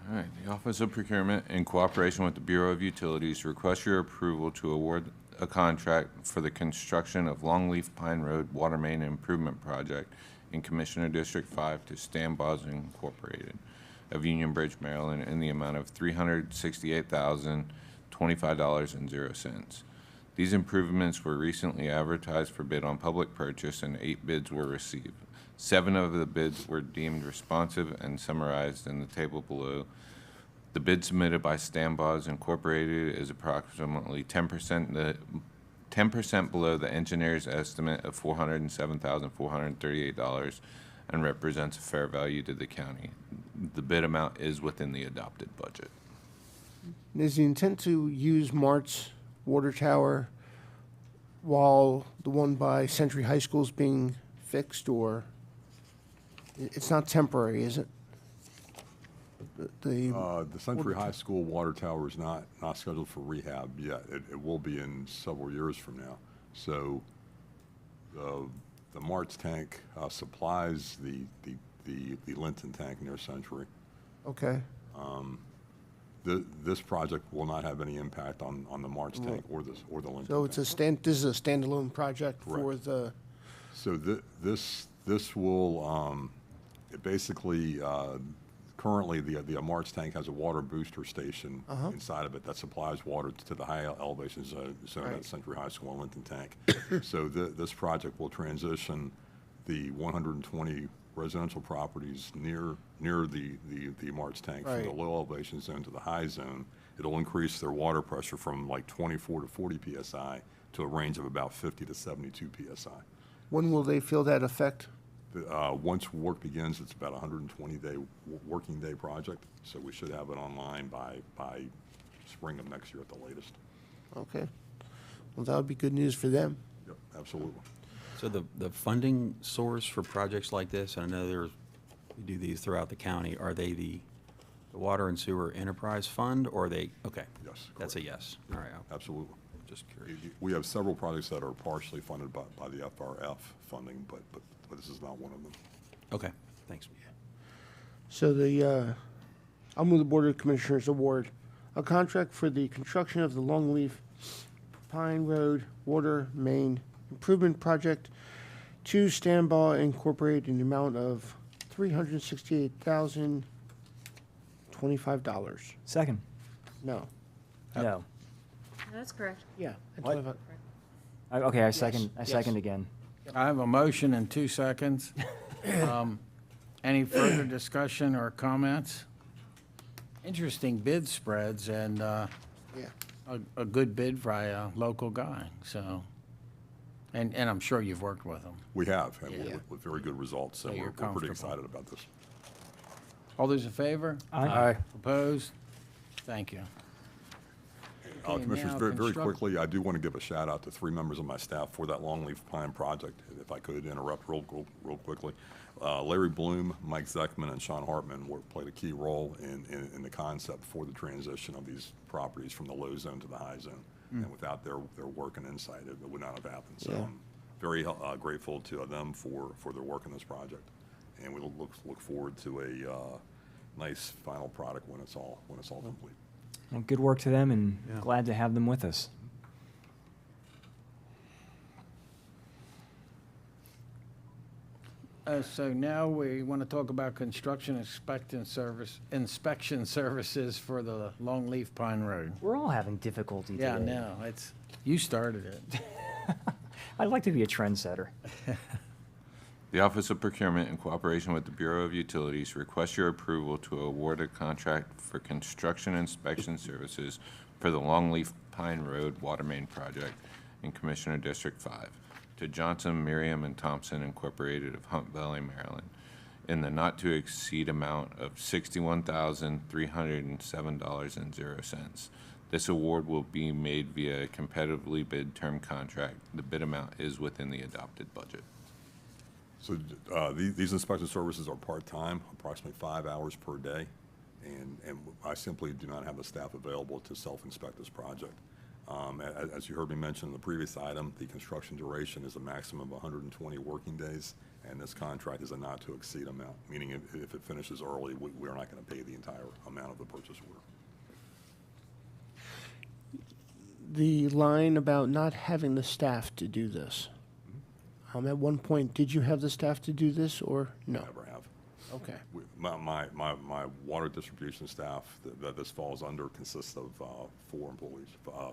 All right, the Office of Procurement, in cooperation with the Bureau of Utilities, requests your approval to award a contract for the construction of Longleaf Pine Road Water Main Improvement Project in Commissioner District 5 to Stambaugh Incorporated of Union Bridge, Maryland, in the amount of $368,025.00. These improvements were recently advertised for bid on public purchase, and 8 bids were received. 7 of the bids were deemed responsive and summarized in the table below. The bid submitted by Stambaugh Incorporated is approximately 10% below the engineer's estimate of $407,438 and represents a fair value to the county. The bid amount is within the adopted budget. Is the intent to use Mart's water tower while the one by Century High School is being fixed, or it's not temporary, is it? The Century High School water tower is not scheduled for rehab yet. It will be in several years from now. So the Mart's tank supplies the Linton tank near Century. Okay. This project will not have any impact on the Mart's tank or the Linton So tank. this is a standalone project for Correct. the, So this will, it basically, currently the Mart's tank has a water booster station inside of it that supplies water to the high elevation zone Right. at Century High School and Linton Tank. So this project will transition the 120 residential properties near the Mart's tank from the Right. low elevation zone to the high zone. It'll increase their water pressure from like 24 to 40 PSI to a range of about 50 to 72 PSI. when will they feel that effect? Once work begins, it's about a 120-day working day project, so we should have it online by spring of next year at the latest. Okay. Well, that would be good news for them. Yep, absolutely. So the funding source for projects like this, and I know we do these throughout the county, are they the Water and Sewer Enterprise Fund, or are they, okay? Yes. That's a yes. All right, Absolutely. just curious. We have several projects that are partially funded by the FRF funding, but this is not one of them. Okay, thanks. So I'll move the Board of Commissioners award a contract for the construction of the Longleaf Pine Road Water Main Improvement Project to Stambaugh Incorporated in the amount of $368,025. Second. No. No. That's correct. Yeah. What? Okay, I second yes. again. I have a motion in 2 seconds. Any further discussion or comments? Interesting bid spreads and Yeah. a good bid by a local guy, so. And I'm sure you've worked with him. We have, and Yeah. with very good results, so So you're we're pretty comfortable. excited about this. All those in favor? Aye. Opposed? Thank you. Okay, Commissioners, now very construct- quickly, I do want to give a shout out to 3 members of my staff for that Longleaf Pine project, if I could interrupt real quickly. Larry Bloom, Mike Zeckman, and Sean Hartman played a key role in the concept for the transition of these properties from the low zone to the high zone. And without their work and insight, it would not have happened. So Yeah. I'm very grateful to them for their work in this project. And we look forward to a nice final product when it's all complete. Well, good work to them, and glad to have them with us. So now we want to talk about construction inspection services for the Longleaf Pine Road. We're all having difficulty Yeah, today. no, you started it. I'd like to be a trendsetter. The Office of Procurement, in cooperation with the Bureau of Utilities, requests your approval to award a contract for construction inspection services for the Longleaf Pine Road Water Main Project in Commissioner District 5 to Johnson, Miriam, and Thompson Incorporated of Hunt Valley, Maryland, in the not-to-exceed amount of $61,307.00. This award will be made via a competitively bid term contract. The bid amount is within the adopted budget. So these inspection services are part-time, approximately 5 hours per day, and I simply do not have the staff available to self-inspect this project. As you heard me mention in the previous item, the construction duration is a maximum of 120 working days, and this contract is a not-to-exceed amount, meaning if it finishes early, we are not going to pay the entire amount of the purchase order. The line about not having the staff to do this. At one point, did you have the staff to do this, or no? Never have. Okay. My water distribution staff that this falls under consists of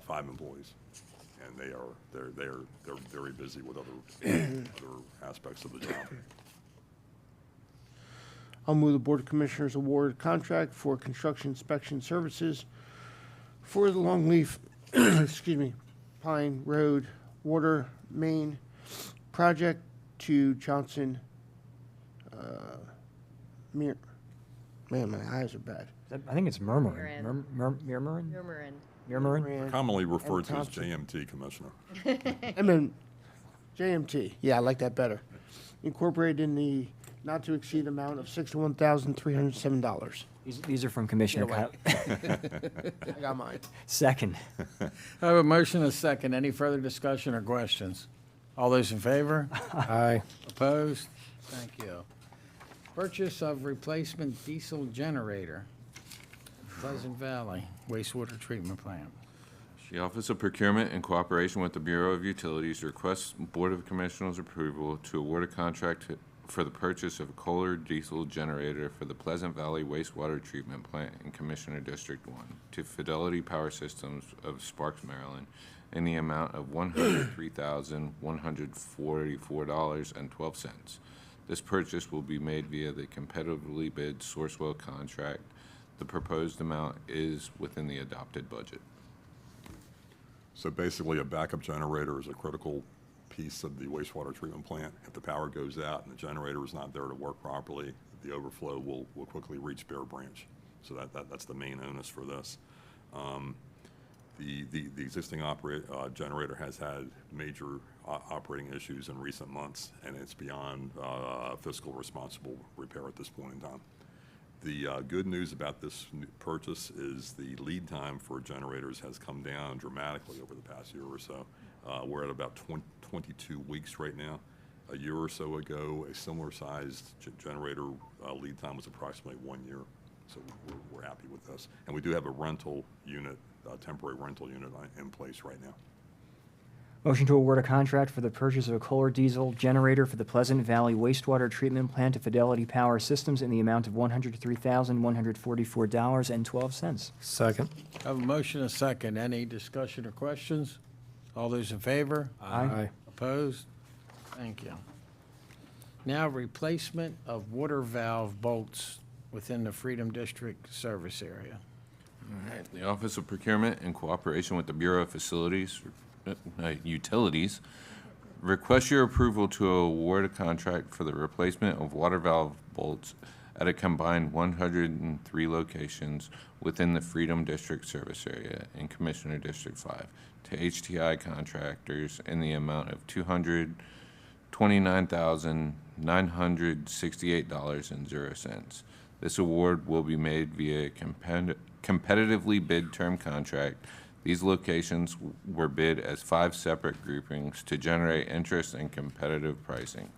5 employees, and they're very busy with other aspects of the job. I'll move the Board of Commissioners award contract for construction inspection services for the Longleaf, excuse me, Pine Road Water Main Project to Johnson, Man, my eyes are bad. I think it's Murmurin. Murmurin? Murmurin? Commonly referred to as Thompson. JMT, Commissioner. I mean, JMT. Yeah, I like that better. Incorporated in the not-to-exceed amount of $61,307. These are from Commissioner Yeah, Kyle. I got mine. Second. I have a motion and a second. Any further discussion or questions? All those in favor? Aye. Opposed? Thank you. Purchase of replacement diesel generator, Pleasant Valley wastewater treatment plant. The Office of Procurement, in cooperation with the Bureau of Utilities, requests Board of Commissioners approval to award a contract for the purchase of a Kohler diesel generator for the Pleasant Valley wastewater treatment plant in Commissioner District 1 to Fidelity Power Systems of Sparks, Maryland, in the amount of $103,144.12. This purchase will be made via the competitively bid Sourcewell contract. The proposed amount is within the adopted budget. So basically, a backup generator is a critical piece of the wastewater treatment plant. If the power goes out and the generator is not there to work properly, the overflow will quickly reach Bear Branch. So that's the main onus for this. The existing generator has had major operating issues in recent months, and it's beyond fiscal responsible repair at this point in time. The good news about this purchase is the lead time for generators has come down dramatically over the past year or so. We're at about 22 weeks right now. A year or so ago, a similar sized generator lead time was approximately 1 year. So we're happy with this. And we do have a rental unit, temporary rental unit in place right now. Motion to award a contract for the purchase of a Kohler diesel generator for the Pleasant Valley wastewater treatment plant to Fidelity Power Systems in the amount of $103,144.12. Second. I have a motion and a second. Any discussion or questions? All those in favor? Aye. Opposed? Thank you. Now, replacement of water valve bolts within the Freedom District service area. The Office of Procurement, in cooperation with the Bureau of Utilities, request your approval to award a contract for the replacement of water valve bolts at a combined 103 locations within the Freedom District service area in Commissioner District 5 to HTI contractors in the amount of $229,968.00. This award will be made via a competitively bid term contract. These locations were bid as 5 separate groupings to generate interest and competitive pricing.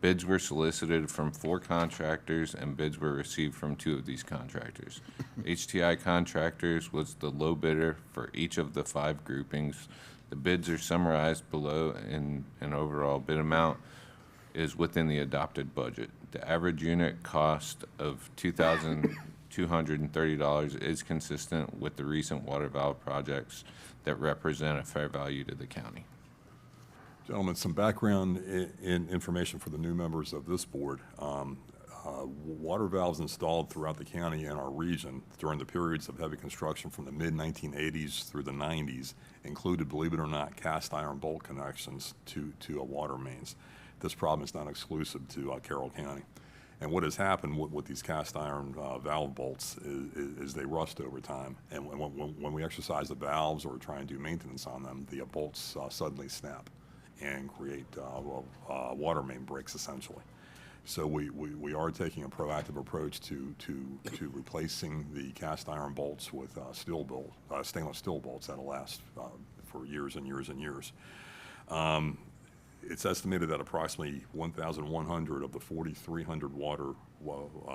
Bids were solicited from 4 contractors, and bids were received from 2 of these contractors. HTI Contractors was the low bidder for each of the 5 groupings. The bids are summarized below in an overall bid amount is within the adopted budget. The average unit cost of $2,230 is consistent with the recent water valve projects that represent a fair value to the county. Gentlemen, some background information for the new members of this board. Water valves installed throughout the county and our region during the periods of heavy construction from the mid-1980s through the 90s included, believe it or not, cast iron bolt connections to water mains. This problem is not exclusive to Carroll County. And what has happened with these cast iron valve bolts is they rust over time. And when we exercise the valves or try and do maintenance on them, the bolts suddenly snap and create water main breaks, essentially. So we are taking a proactive approach to replacing the cast iron bolts with stainless steel bolts that'll last for years and years and years. It's estimated that approximately 1,100 of the 4,300 water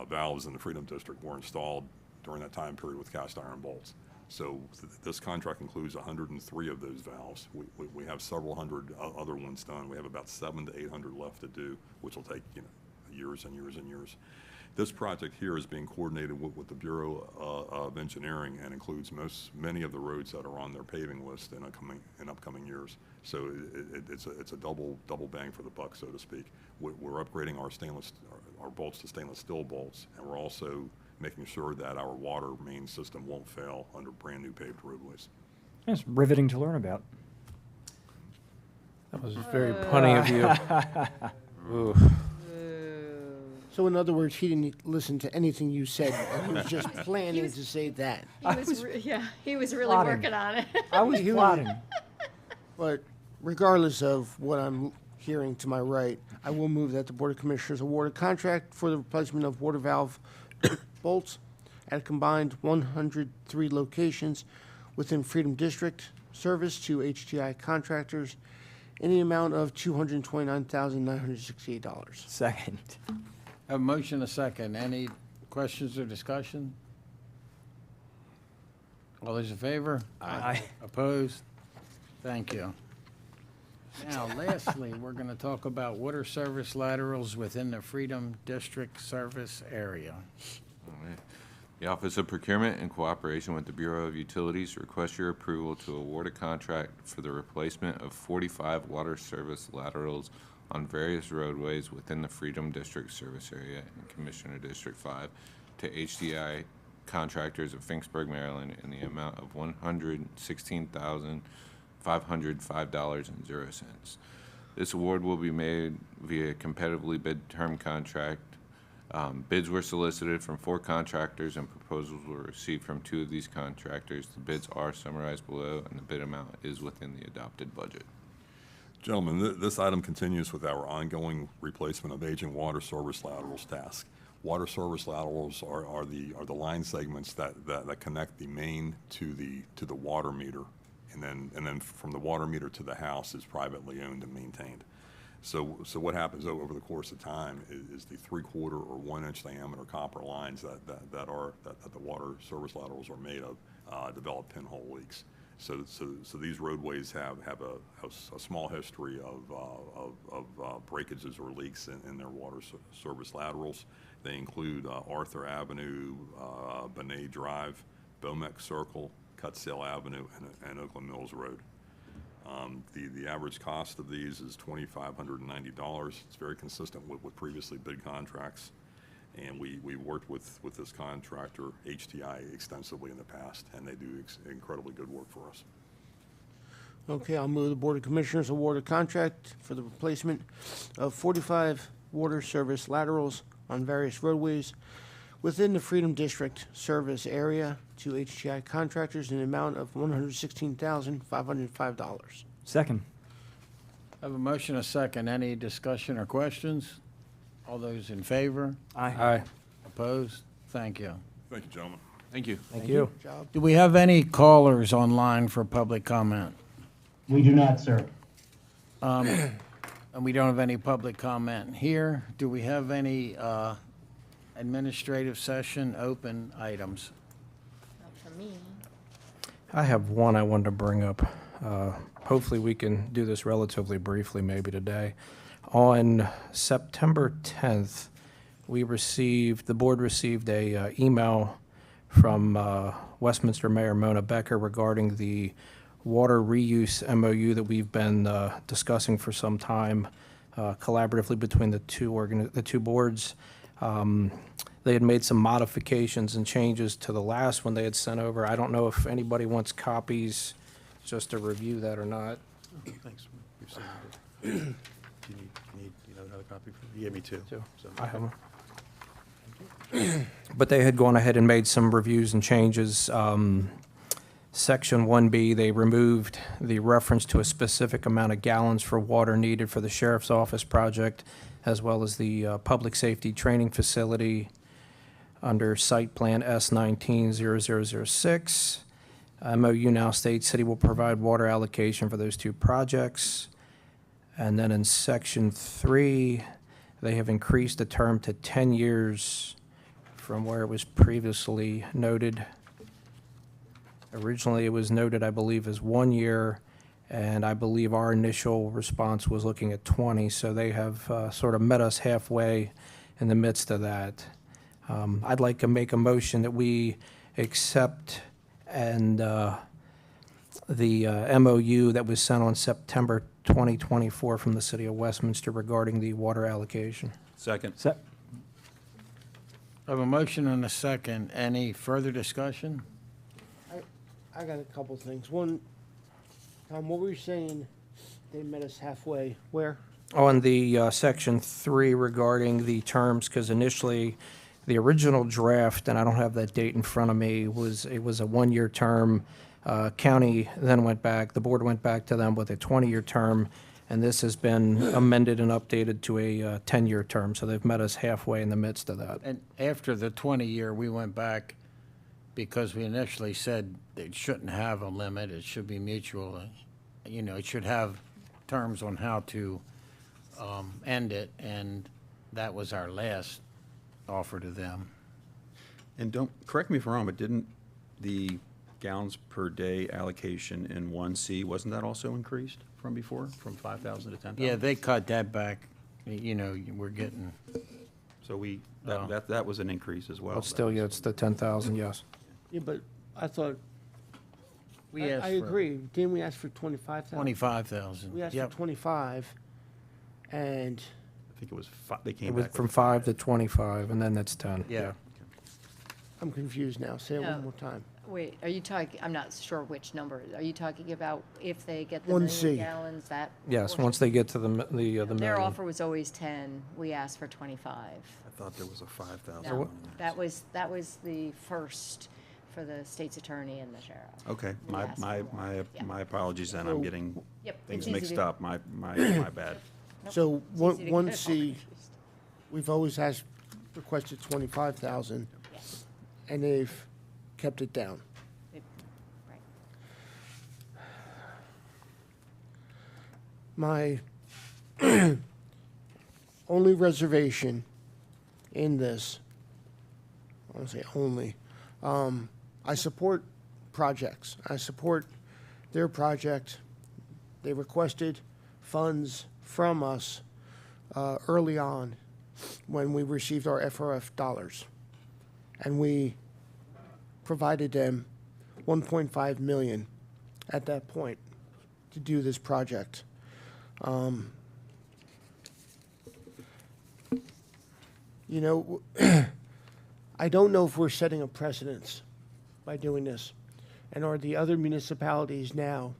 valves in the Freedom District were installed during that time period with cast iron bolts. So this contract includes 103 of those valves. We have several hundred other ones done. We have about 700 to 800 left to do, which will take years and years and years. This project here is being coordinated with the Bureau of Engineering and includes many of the roads that are on their paving list in upcoming years. So it's a double bang for the buck, so to speak. We're upgrading our bolts to stainless steel bolts, and we're also making sure that our water main system won't fail under brand new paved roadways. It's riveting to learn about. That was very punny of you. Ooh. So in other words, he didn't listen to anything you said. And he was just planning to say that. He was really plotting. working on it. I was plotting. But regardless of what I'm hearing to my right, I will move that the Board of Commissioners award a contract for the replacement of water valve bolts at a combined 103 locations within Freedom District service to HTI contractors in the amount of $229,968. Second. Have a motion, a second. Any questions or discussion? All those in favor? Aye. Opposed? Thank you. Now, lastly, we're going to talk about water service laterals within the Freedom District service area. All right. The Office of Procurement, in cooperation with the Bureau of Utilities, requests your approval to award a contract for the replacement of 45 water service laterals on various roadways within the Freedom District service area in Commissioner District 5 to HDI contractors of Finksburg, Maryland, in the amount of $116,505.00. This award will be made via competitively bid term contract. Bids were solicited from 4 contractors and proposals were received from 2 of these contractors. The bids are summarized below and the bid amount is within the adopted budget. Gentlemen, this item continues with our ongoing replacement of aging water service laterals task. Water service laterals are the line segments that connect the main to the water meter, and then from the water meter to the house is privately owned and maintained. So what happens over the course of time is the 3/4 or 1 inch diameter copper lines that the water service laterals are made of develop pinhole leaks. So these roadways have a small history of breakages or leaks in their water service laterals. They include Arthur Avenue, Benet Drive, Bomeck Circle, Cutsale Avenue, and Oakland Mills Road. The average cost of these is $2,590. It's very consistent with previously bid contracts. And we worked with this contractor, HTI, extensively in the past, and they do incredibly good work for us. Okay, I'll move the Board of Commissioners award a contract for the replacement of 45 water service laterals on various roadways within the Freedom District service area to HTI contractors in the amount of $116,505. Second. Have a motion, a second. Any discussion or questions? All those in favor? Aye. Opposed? Thank you. Thank you, gentlemen. Thank you. Thank you. Do we have any callers online for public comment? We do not, sir. And we don't have any public comment here. Do we have any administrative session open items? Not for me. I have one I wanted to bring up. Hopefully we can do this relatively briefly maybe today. On September 10th, the board received a email from Westminster Mayor Mona Becker regarding the water reuse MOU that we've been discussing for some time collaboratively between the two boards. They had made some modifications and changes to the last one they had sent over. I don't know if anybody wants copies just to review that or not. Thanks. We've seen it. Do you need another copy? You gave me two. So. I have them. But they had gone ahead and made some reviews and changes. Section 1B, they removed the reference to a specific amount of gallons for water needed for the sheriff's office project, as well as the public safety training facility under Site Plan S190006. MOU now states city will provide water allocation for those two projects. And then in Section 3, they have increased the term to 10 years from where it was previously noted. Originally, it was noted, I believe, as 1 year, and I believe our initial response was looking at 20, so they have sort of met us halfway in the midst of that. I'd like to make a motion that we accept and the MOU that was sent on September 2024 from the City of Westminster regarding the water allocation. Second. I have a motion and a second. Any further discussion? I got a couple things. One, Tom, what were you saying? They met us halfway. Where? On the Section 3 regarding the terms, because initially, the original draft, and I don't have that date in front of me, it was a 1-year term. County then went back, the board went back to them with a 20-year term, and this has been amended and updated to a 10-year term, so they've met us halfway in the midst of that. And after the 20-year, we went back because we initially said it shouldn't have a limit, it should be mutual. You know, it should have terms on how to end it, and that was our last offer to them. And correct me if I'm wrong, but didn't the gallons per day allocation in 1C, wasn't that also increased from before, from 5,000 to 10,000? Yeah, they cut that back. You know, we're getting. So that was an increase as well. But still, yeah, it's the 10,000, yes. Yeah, but I thought, We asked I for agree. Didn't we ask for 25,000? 25,000. We asked Yep. for 25, and I think it was, they It came was back with from 5 to 25, and then that's 10. Yeah. I'm confused now. Say it No. one more time. Wait, are you talking, I'm not sure which number. Are you talking about if they get the 1C. million gallons, that? Yes, portion? once they get to the Their million. offer was always 10. We asked for 25. I thought there was a 5,000. No, that was the first for the state's attorney and the sheriff. Okay, We asked for more. Yeah. my apologies then, I'm getting Yep, things it's easy mixed to- up, my bad. So It's easy to one get C, we've always requested 25,000, Yes. and they've kept it down. Right. My only reservation in this, I want to say only, I support projects. I support their project. They requested funds from us early on when we received our FRF dollars. And we provided them 1.5 million at that point to do this project. You know, I don't know if we're setting a precedence by doing this. And are the other municipalities now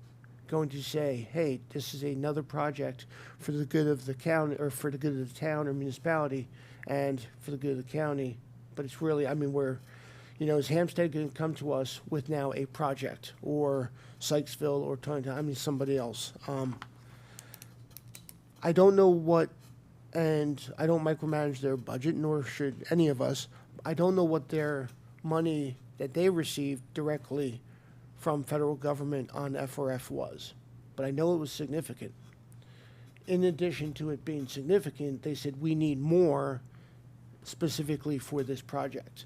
going to say, hey, this is another project for the good of the county, or for the good of the town or municipality, and for the good of the county? But it's really, I mean, is Hampstead going to come to us with now a project, or Sykesville, or Torrington, I mean, somebody else? I don't know what, and I don't micromanage their budget, nor should any of us. I don't know what their money that they received directly from federal government on FRF was, but I know it was significant. In addition to it being significant, they said we need more specifically for this project.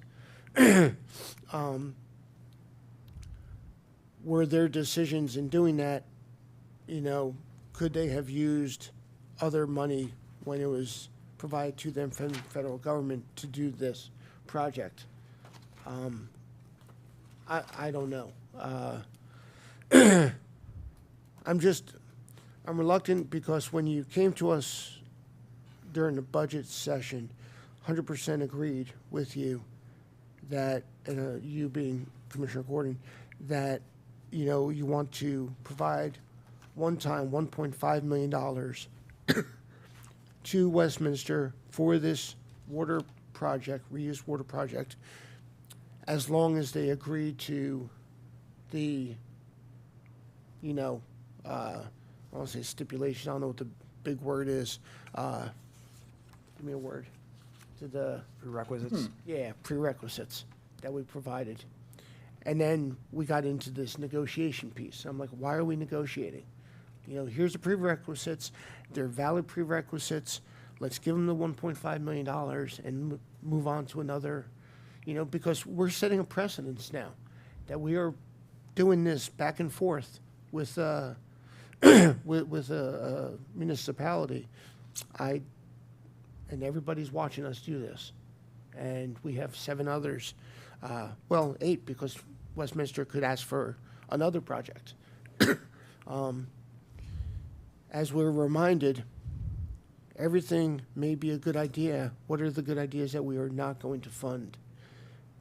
Were their decisions in doing that, could they have used other money when it was provided to them from the federal government to do this project. I don't know. I'm reluctant because when you came to us during the budget session, 100% agreed with you that, you being Commissioner Gordon, that, you want to provide one-time $1.5 million to Westminster for this water project, reuse water project, as long as they agree to the, I want to say stipulation, I don't know what the big word is. Give me a word. To the Prerequisites? yeah, prerequisites that we provided. And then we got into this negotiation piece. I'm like, why are we negotiating? Here's the prerequisites. They're valid prerequisites. Let's give them the $1.5 million and move on to another, because we're setting a precedence now that we are doing this back and forth with with a municipality. And everybody's watching us do this. And we have 7 others, 8, because Westminster could ask for another project. As we're reminded, everything may be a good idea. What are the good ideas that we are not going to fund?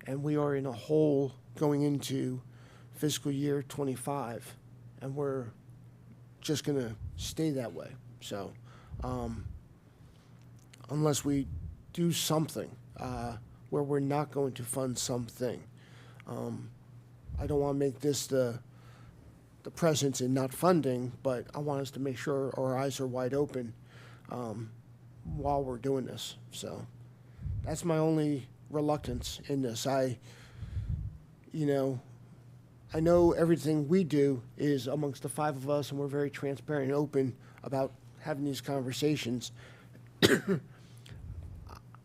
And we are in a hole going into fiscal year 25, and we're just going to stay that way. So, unless we do something where we're not going to fund something. I don't want to make this the presence in not funding, but I want us to make sure our eyes are wide open while we're doing this. So that's my only reluctance in this. I know everything we do is amongst the 5 of us, and we're very transparent and open about having these conversations.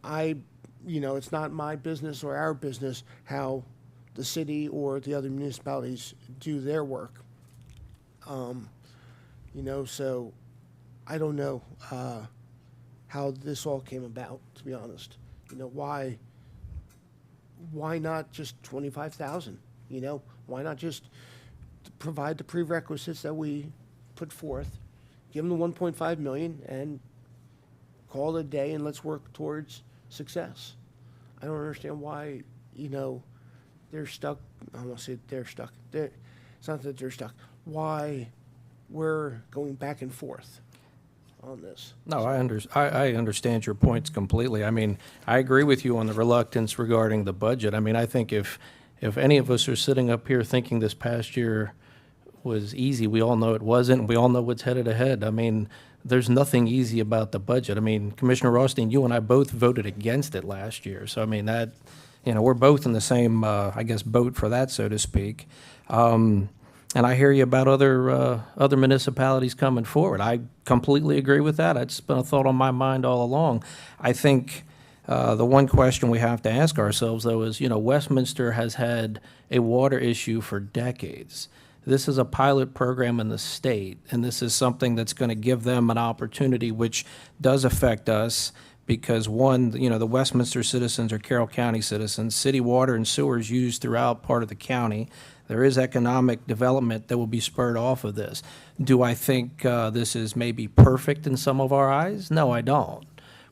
It's not my business or our business how the city or the other municipalities do their work. So I don't know how this all came about, to be honest. Why not just 25,000? Why not just provide the prerequisites that we put forth, give them the 1.5 million, and call it a day, and let's work towards success. I don't understand why, they're stuck. I don't want to say they're stuck. It's not that they're stuck. Why we're going back and forth on this. No, I understand your points completely. I mean, I agree with you on the reluctance regarding the budget. I mean, I think if any of us are sitting up here thinking this past year was easy, we all know it wasn't. We all know what's headed ahead. I mean, there's nothing easy about the budget. I mean, Commissioner Rothstein, you and I both voted against it last year. So, I mean, that, we're both in the same, boat for that, so to speak. And I hear you about other municipalities coming forward. I completely agree with that. It's been a thought on my mind all along. I think the one question we have to ask ourselves, though, is, Westminster has had a water issue for decades. This is a pilot program in the state, and this is something that's going to give them an opportunity, which does affect us because, one, the Westminster citizens are Carroll County citizens. City water and sewer is used throughout part of the county. There is economic development that will be spurred off of this. Do I think this is maybe perfect in some of our eyes? No, I don't.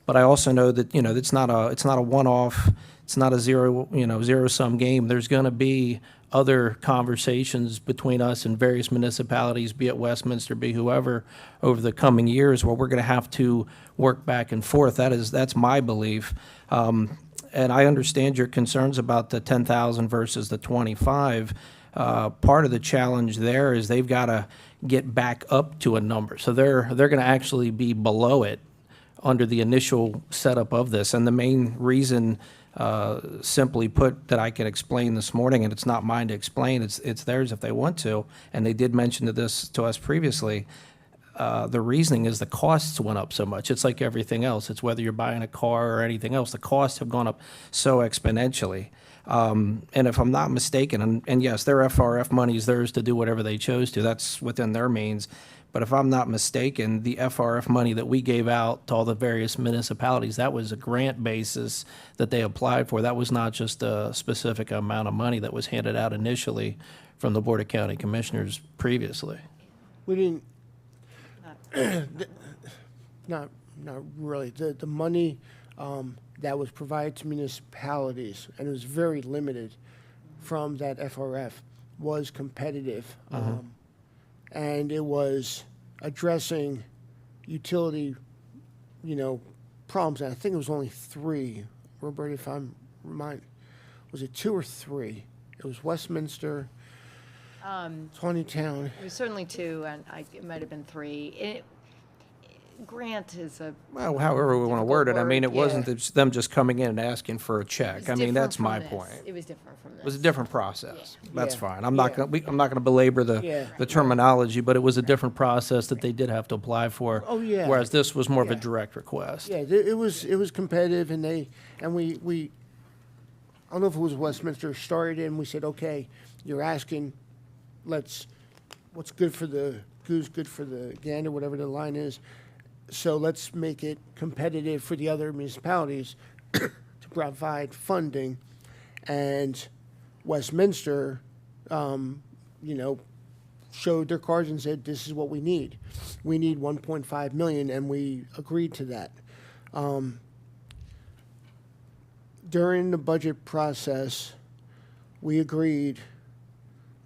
But I also know that, it's not a one-off, it's not a zero-sum game. There's going to be other conversations between us and various municipalities, be it Westminster, be whoever, over the coming years where we're going to have to work back and forth. That's my belief. And I understand your concerns about the 10,000 versus the 25. Part of the challenge there is they've got to get back up to a number. So they're going to actually be below it under the initial setup of this. And the main reason, simply put, that I can explain this morning, and it's not mine to explain, it's theirs if they want to, and they did mention this to us previously, the reasoning is the costs went up so much. It's like everything else. It's whether you're buying a car or anything else. The costs have gone up so exponentially. And if I'm not mistaken, and yes, their FRF money is theirs to do whatever they chose to. That's within their means. But if I'm not mistaken, the FRF money that we gave out to all the various municipalities, that was a grant basis that they applied for. That was not just a specific amount of money that was handed out initially from the Board of County Commissioners previously. We didn't, not really. The money that was provided to municipalities, and it was very limited from that FRF, was competitive. And it was addressing utility, problems. And I think it was only 3. Roberta, if I'm reminded, was it 2 or 3? It was Westminster, Tawnytown. It was certainly 2, and it might have been 3. Grant is a. Well, however we want to word it, I mean, it difficult wasn't word, just them just coming in and asking for a It check. was I mean, different that's from my this. point. It was different from this. It was a different process. That's Yeah. fine. I'm not gonna belabor the terminology, but it was a different process that they did have to apply for. Oh, yeah. Whereas this was more of a Yeah. direct request. Yeah, it was competitive, and we I don't know if it was Westminster started, and we said, okay, you're asking, what's good for the goose, good for the gander, whatever the line is. So let's make it competitive for the other municipalities to provide funding. And Westminster, showed their cards and said, this is what we need. We need 1.5 million, and we agreed to that. During the budget process, we agreed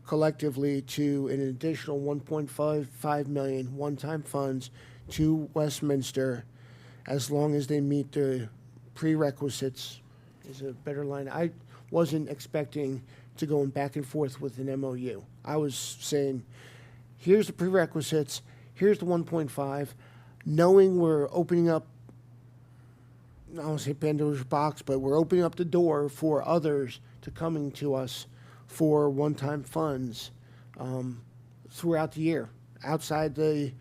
collectively to an additional 1.55 million one-time funds to Westminster, as long as they meet the prerequisites, is a better line. I wasn't expecting to go back and forth with an MOU. I was saying, here's the prerequisites, here's the 1.5, knowing we're opening up, I don't want to say Pandora's box, but we're opening up the door for others to coming to us for one-time funds throughout the year, outside the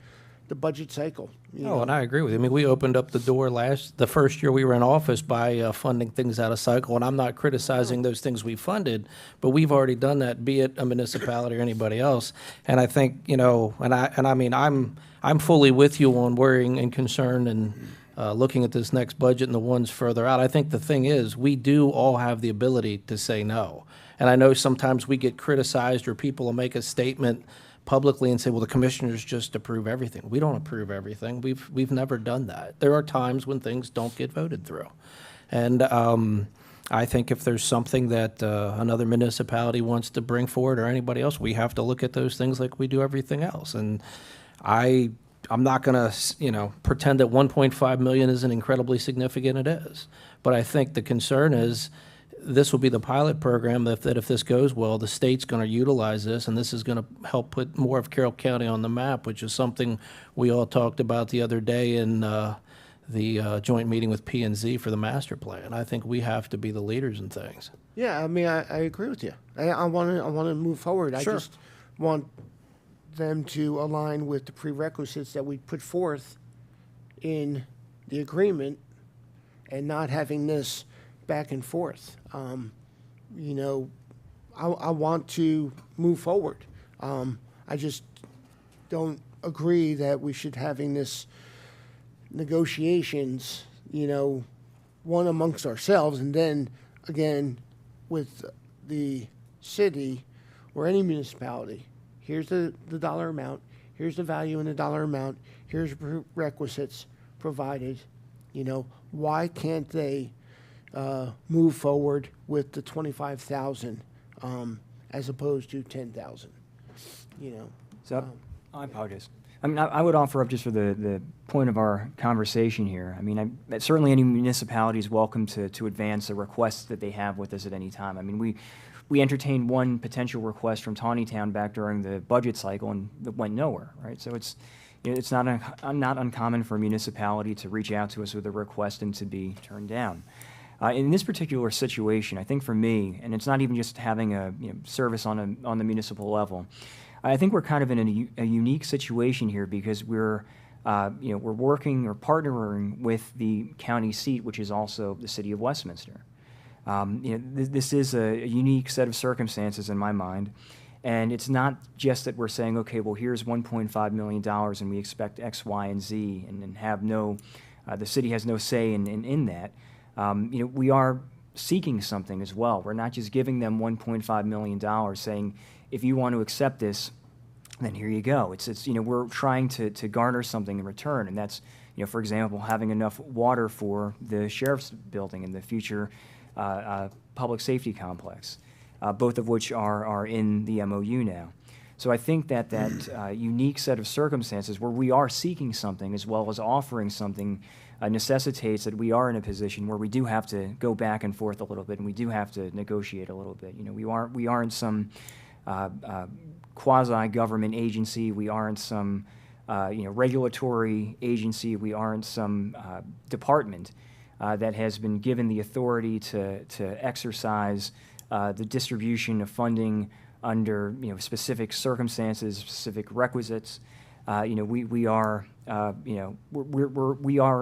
budget cycle. And I agree with you. I mean, we opened up the door the first year we were in office by funding things out of cycle, and I'm not criticizing those things we funded, but we've already done that, be it a municipality or anybody else. And I think, I'm fully with you on worrying and concern and looking at this next budget and the ones further out. I think the thing is, we do all have the ability to say no. And I know sometimes we get criticized, or people will make a statement publicly and say, well, the commissioners just approve everything. We don't approve everything. We've never done that. There are times when things don't get voted through. And I think if there's something that another municipality wants to bring forward, or anybody else, we have to look at those things like we do everything else. And I'm not going to, pretend that 1.5 million isn't incredibly significant. It is. But I think the concern is, this will be the pilot program that if this goes well, the state's going to utilize this, and this is going to help put more of Carroll County on the map, which is something we all talked about the other day in the joint meeting with P&Z for the master plan. I think we have to be the leaders in things. Yeah, I mean, I agree with you. I want to move forward. Sure. I just want them to align with the prerequisites that we put forth in the agreement, and not having this back and forth. I want to move forward. I just don't agree that we should having this negotiations, one amongst ourselves, and then again with the city or any municipality. Here's the dollar amount. Here's the value in the dollar amount. Here's the prerequisites provided. Why can't they move forward with the 25,000 as opposed to 10,000? So, I apologize. I mean, I would offer up, just for the point of our conversation here, I mean, certainly any municipality is welcome to advance a request that they have with us at any time. I mean, we entertained one potential request from Tawnytown back during the budget cycle, and it went nowhere, right? So it's not uncommon for a municipality to reach out to us with a request and to be turned down. In this particular situation, I think for me, and it's not even just having a service on the municipal level, I think we're kind of in a unique situation here, because we're working or partnering with the county seat, which is also the city of Westminster. This is a unique set of circumstances in my mind, And it's not just that we're saying, okay, well, here's $1.5 million and we expect X, Y, and Z, and then have no, the city has no say in that. We are seeking something as well. We're not just giving them $1.5 million saying, if you want to accept this, then here you go. It's we're trying to garner something in return, and that's, for example, having enough water for the sheriff's building and the future public safety complex, both of which are in the MOU now. So I think that unique set of circumstances where we are seeking something as well as offering something necessitates that we are in a position where we do have to go back and forth a little bit, and we do have to negotiate a little bit. We aren't some quasi-government agency. We aren't some regulatory agency. We aren't some department that has been given the authority to exercise the distribution of funding under specific circumstances, specific requisites. We are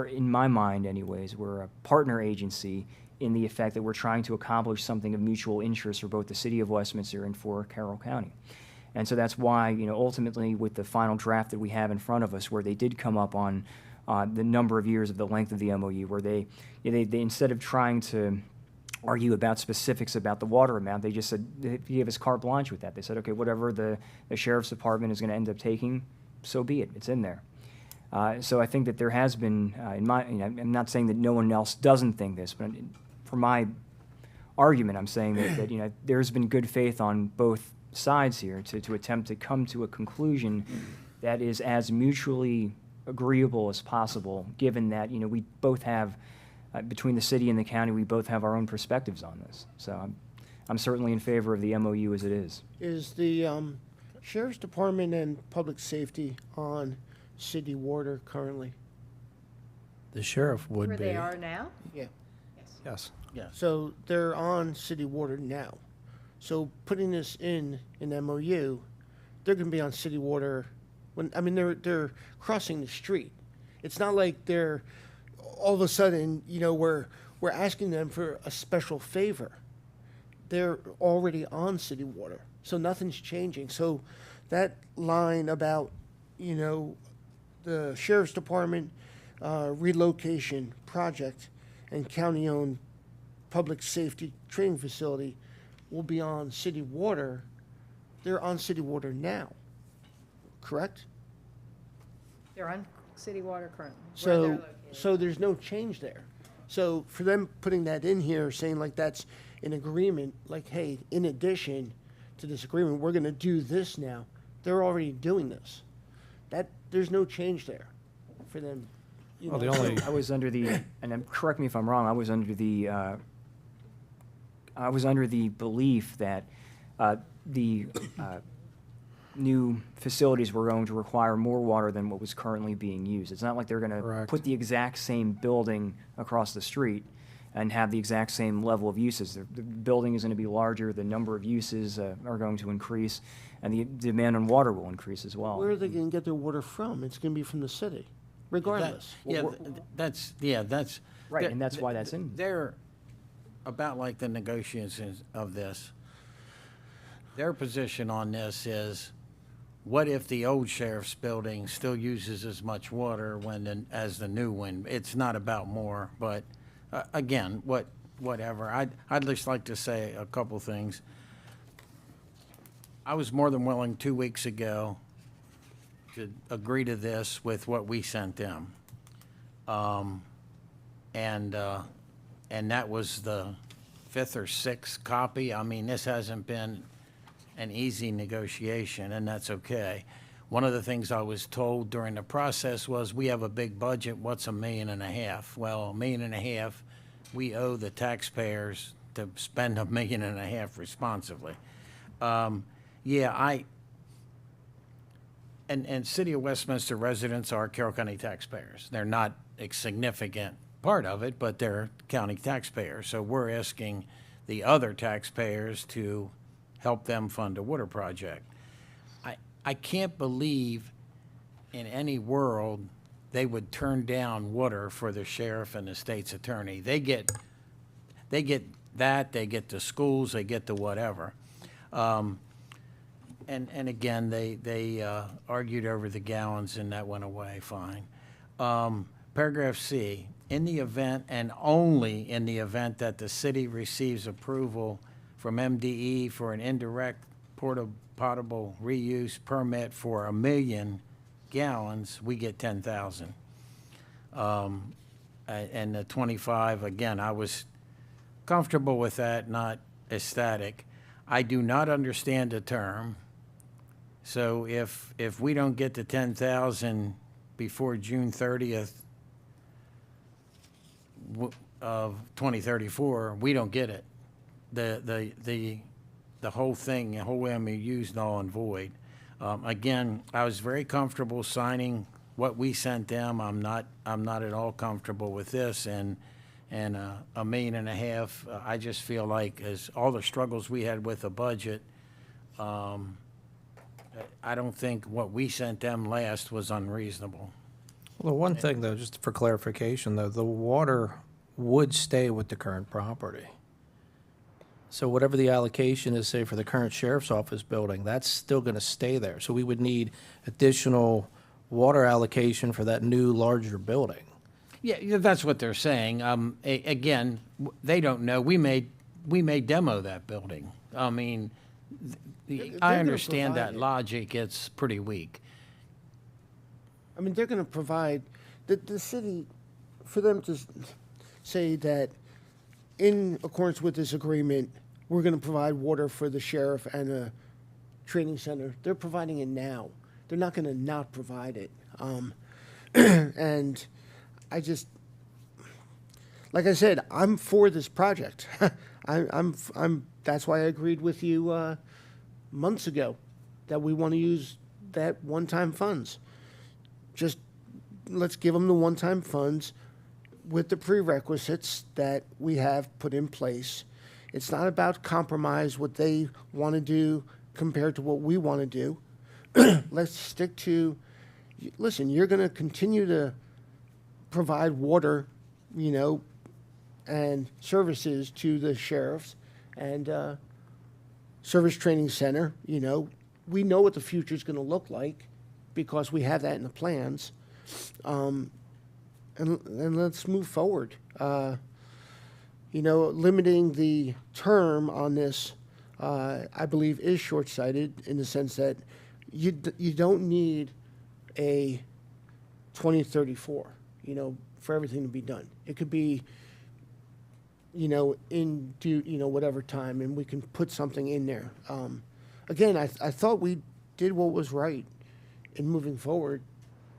in my mind anyways, we're a partner agency in the effect that we're trying to accomplish something of mutual interest for both the city of Westminster and for Carroll County. And so that's why, ultimately with the final draft that we have in front of us, where they did come up on the number of years of the length of the MOU, where they instead of trying to argue about specifics about the water amount, they just said, they gave us carte blanche with that. They said, okay, whatever the sheriff's department is going to end up taking, so be it. It's in there. So I think that there has been, I'm not saying that no one else doesn't think this, but for my argument, I'm saying that there's been good faith on both sides here to attempt to come to a conclusion that is as mutually agreeable as possible, given that, we both have, between the city and the county, we both have our own perspectives on this. So I'm certainly in favor of the MOU as it is. Is the Sheriff's Department and Public Safety on city water currently? The sheriff would Where be. they are now? Yeah. Yes. Yeah. So they're on city water now. So putting this in an MOU, they're going to be on city water they're crossing the street. It's not like they're all of a sudden, we're asking them for a special favor. They're already on city water, so nothing's changing. So that line about, the Sheriff's Department relocation project and county-owned public safety training facility will be on city water. They're on city water now, correct? They're on city water currently. Where they're So, located. so there's no change there. So for them putting that in here, saying like that's an agreement, like, hey, in addition to this agreement, we're gonna do this now. They're already doing this. There's no change there for them. Well, the only- I was under the, and correct me if I'm wrong, I was under the belief that the new facilities were going to require more water than what was currently being used. It's not like they're going to Correct. put the exact same building across the street and have the exact same level of uses. The building is going to be larger, the number of uses are going to increase, and the demand on water will increase as well. Where are they gonna get their water from? It's gonna be from the city, regardless. That's Right, and that's why that's in. They're about like the negotiations of this. Their position on this is, what if the old sheriff's building still uses as much water as the new one? It's not about more, but again, whatever. I'd just like to say a couple things. I was more than willing 2 weeks ago to agree to this with what we sent them. And that was the 5th or 6th copy. I mean, this hasn't been an easy negotiation, and that's okay. One of the things I was told during the process was, we have a big budget, what's $1.5 million? Well, $1.5 million, we owe the taxpayers to spend $1.5 million responsibly. And City of Westminster residents are Carroll County taxpayers. They're not a significant part of it, but they're county taxpayers. So we're asking the other taxpayers to help them fund a water project. I can't believe in any world they would turn down water for the sheriff and the state's attorney. They get that, they get the schools, they get the whatever. And again, they argued over the gallons and that went away, fine. Paragraph C, in the event and only in the event that the city receives approval from MDE for an indirect potable reuse permit for 1 million gallons, we get 10,000. And the 25, again, I was comfortable with that, not ecstatic. I do not understand the term. So if we don't get the 10,000 before June 30th of 2034, we don't get it. The whole thing, the whole MOU is null and void. Again, I was very comfortable signing what we sent them. I'm not at all comfortable with this, and $1.5 million. I just feel like, as all the struggles we had with the budget, I don't think what we sent them last was unreasonable. Well, the one thing, though, just for clarification, though, the water would stay with the current property. So whatever the allocation is, say, for the current sheriff's office building, that's still going to stay there. So we would need additional water allocation for that new, larger building. Yeah, that's what they're saying. Again, they don't know. We may demo that building. I mean, I understand that logic. It's pretty weak. I mean, they're going to provide, the city, for them to say that in accordance with this agreement, we're going to provide water for the sheriff and a training center. They're providing it now. They're not going to not provide it. And I just, like I said, I'm for this project. That's why I agreed with you months ago that we want to use that one-time funds. Just let's give them the one-time funds with the prerequisites that we have put in place. It's not about compromise what they want to do compared to what we want to do. Let's stick to, listen, you're going to continue to provide water, and services to the sheriffs and service training center. We know what the future is going to look like because we have that in the plans. And let's move forward. Limiting the term on this, I believe, is short-sighted in the sense that you don't need a 2034, for everything to be done. It could be, in due, whatever time, and we can put something in there. Again, I thought we did what was right in moving forward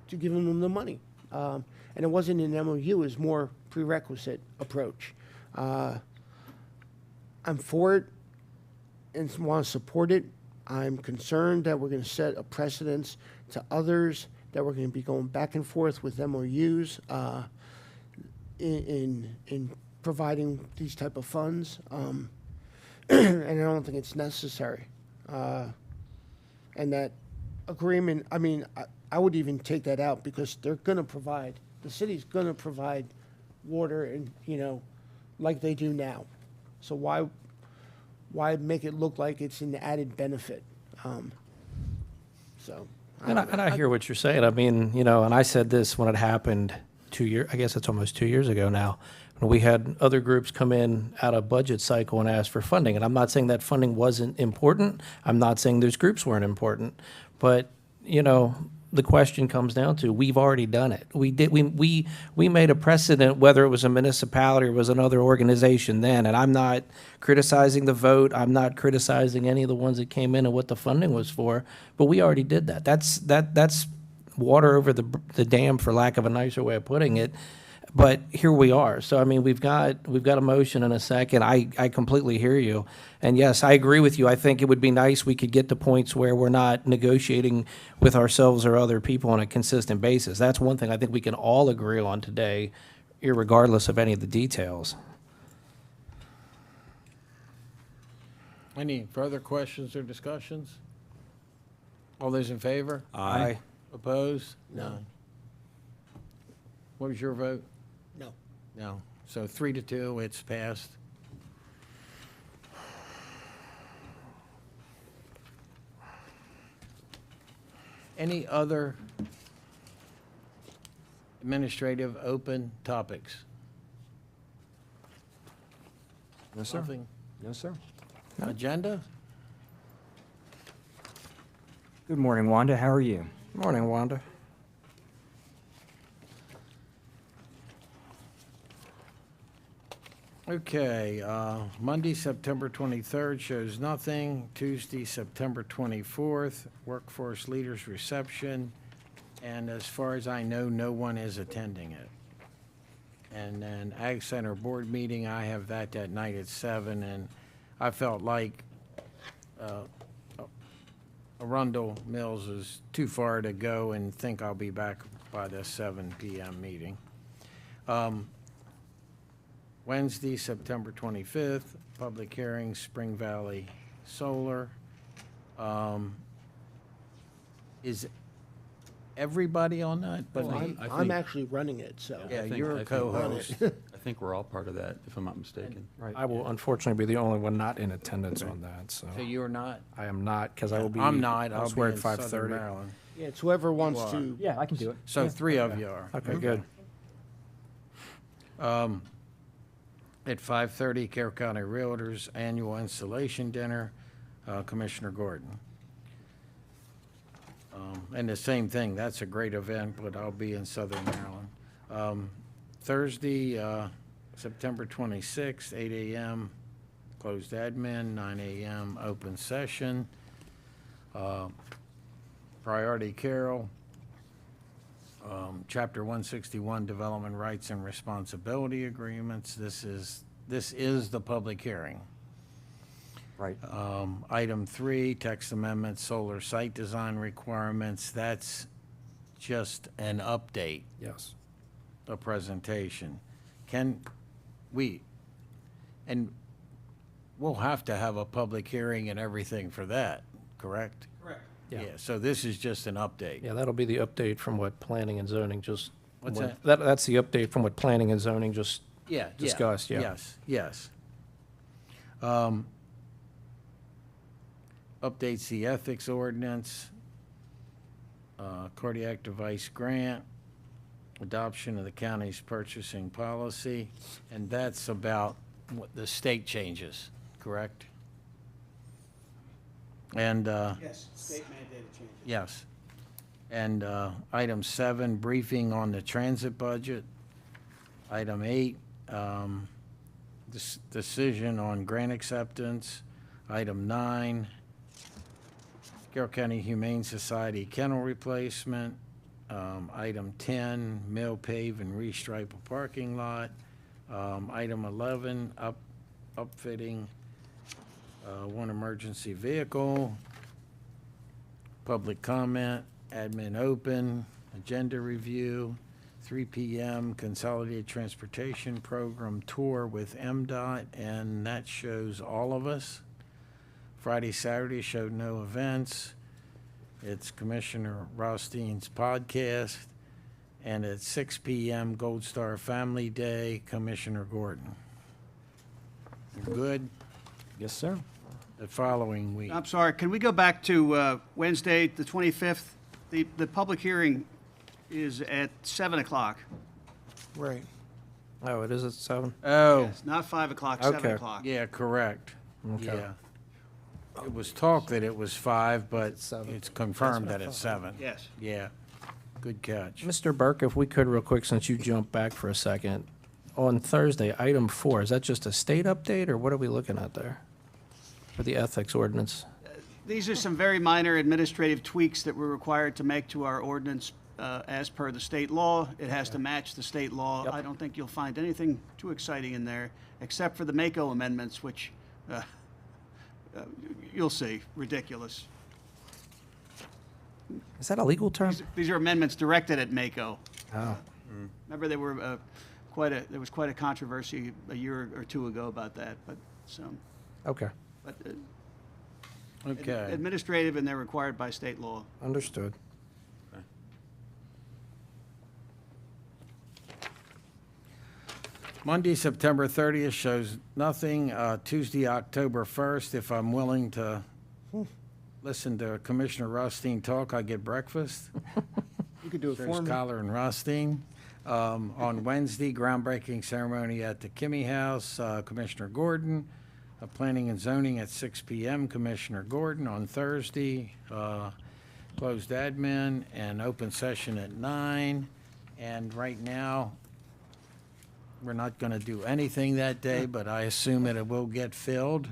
to giving them the money. And it wasn't an MOU, it was more prerequisite approach. I'm for it and want to support it. I'm concerned that we're going to set a precedence to others, that we're going to be going back and forth with MOUs in providing these type of funds. And I don't think it's necessary. And that agreement, I would even take that out because they're going to provide, the city's going to provide water and, like they do now. So why make it look like it's an added benefit? And I hear what you're saying. And I said this when it happened 2 years, I guess it's almost 2 years ago now, when we had other groups come in out of budget cycle and ask for funding. And I'm not saying that funding wasn't important. I'm not saying those groups weren't important. But, the question comes down to, we've already done it. We made a precedent, whether it was a municipality or was another organization then, and I'm not criticizing the vote, I'm not criticizing any of the ones that came in and what the funding was for, but we already did that. That's water over the dam, for lack of a nicer way of putting it. But here we are. So, we've got a motion in a second. I completely hear you. And yes, I agree with you. I think it would be nice we could get to points where we're not negotiating with ourselves or other people on a consistent basis. That's one thing I think we can all agree on today, irregardless of any of the details. Any further questions or discussions? All those in favor? Aye. Opposed? None. What was your vote? No. No. So 3-2, it's passed. Any other administrative open topics? No, sir. Nothing? No, sir. Agenda? Good morning, Wanda. How are you? Morning, Wanda. Okay, Monday, September 23rd shows nothing. Tuesday, September 24th, Workforce Leaders Reception. And as far as I know, no one is attending it. And then Ag Center Board Meeting, I have that night at 7, and I felt like Arundel Mills is too far to go and think I'll be back by the 7 PM meeting. Wednesday, September 25th, public hearing, Spring Valley Solar. Is everybody on that? But Well, me? I'm actually running it, so. Yeah, I think- you're I a think- co-host. I think we're all part of that, if I'm not mistaken. I will unfortunately be the only one not in attendance on that, so. So you're not? I am not, because I will be I'm not. I'll be elsewhere in at Southern 5:30. Maryland. Yeah, it's whoever wants You are. to. Yeah, I can do it. So 3 of you are. Okay, good. At 5:30, Carroll County Realtors Annual Installation Dinner, Commissioner Gordon. And the same thing, that's a great event, but I'll be in Southern Maryland. Thursday, September 26th, 8 a.m., closed admin, 9 a.m., open session. Priority Carroll, Chapter 161, Development Rights and Responsibility Agreements. This is the public hearing. Right. Item 3, text amendments, solar site design requirements. That's just an update, Yes. a presentation. And we'll have to have a public hearing and everything for that, correct? Correct. Yeah. Yeah, so this is just an update. Yeah, that'll be the update from what planning and zoning just. What's went- that? That's the update from what planning and zoning just Yeah, discussed, yeah. Yes, yes. Updates the ethics ordinance, cardiac device grant, adoption of the county's purchasing policy, and that's about what the state changes, correct? And, Yes, state mandated changes. yes. And item 7, briefing on the transit budget. Item 8, decision on grant acceptance. Item 9, Carroll County Humane Society kennel replacement. Item 10, mill, pave, and restripe a parking lot. Item 11, upfitting one emergency vehicle. Public comment, admin open, agenda review. 3 p.m. Consolidated Transportation Program tour with MDOT, and that shows all of us. Friday, Saturday showed no events. It's Commissioner Rothstein's podcast. And at 6 p.m., Gold Star Family Day, Commissioner Gordon. You're good? Yes, sir. The following week. I'm sorry, can we go back to Wednesday, the 25th? The public hearing is at 7 o'clock. Right. Oh, it is at 7? Oh, It's not 5 o'clock, 7 Okay. o'clock. yeah, correct. Okay. Yeah. It was talk that it was 5, but seven. it's confirmed that it's 7. Yes. Yeah, good catch. Mr. Burke, if we could real quick, since you jumped back for a second. On Thursday, item 4, is that just a state update, or what are we looking at there? For the ethics ordinance? These are some very minor administrative tweaks that we're required to make to our ordinance as per the state law. It has to match the state law. Yep. I don't think you'll find anything too exciting in there, except for the MACO amendments, which you'll see, ridiculous. Is that a legal term? These are amendments directed at MACO. Oh, Remember, there was quite a controversy a year or two ago about that, but okay, Okay. administrative, and they're required by state law. understood. Monday, September 30th shows nothing. Tuesday, October 1st, if I'm willing to listen to Commissioner Rothstein talk, I get breakfast. You could do it There's for me. Collar and Rothstein. On Wednesday, groundbreaking ceremony at the Kimmy House, Commissioner Gordon. Planning and Zoning at 6 PM, Commissioner Gordon. On Thursday, closed admin and open session at 9. And right now, we're not going to do anything that day, but I assume that it will get filled.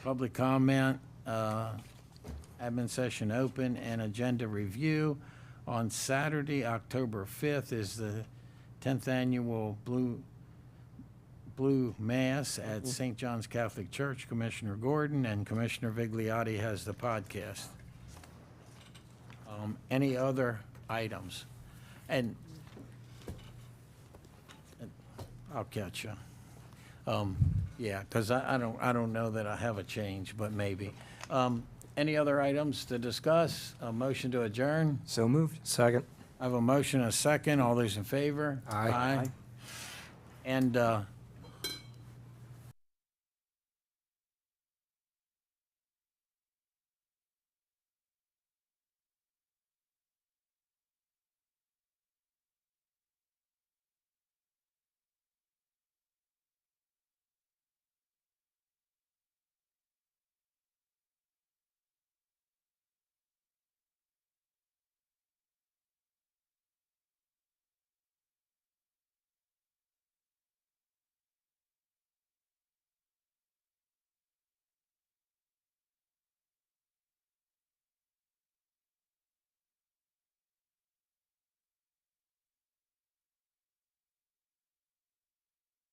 Public comment, admin session open, and agenda review. On Saturday, October 5th, is the 10th annual Blue Mass at St. John's Catholic Church. Commissioner Gordon and Commissioner Vigliotti has the podcast. Any other items? And I'll catch you. Yeah, because I don't know that I have a change, but maybe. Any other items to discuss? A motion to adjourn? So moved. Second. I have a motion, and a second. All those in favor? Aye. And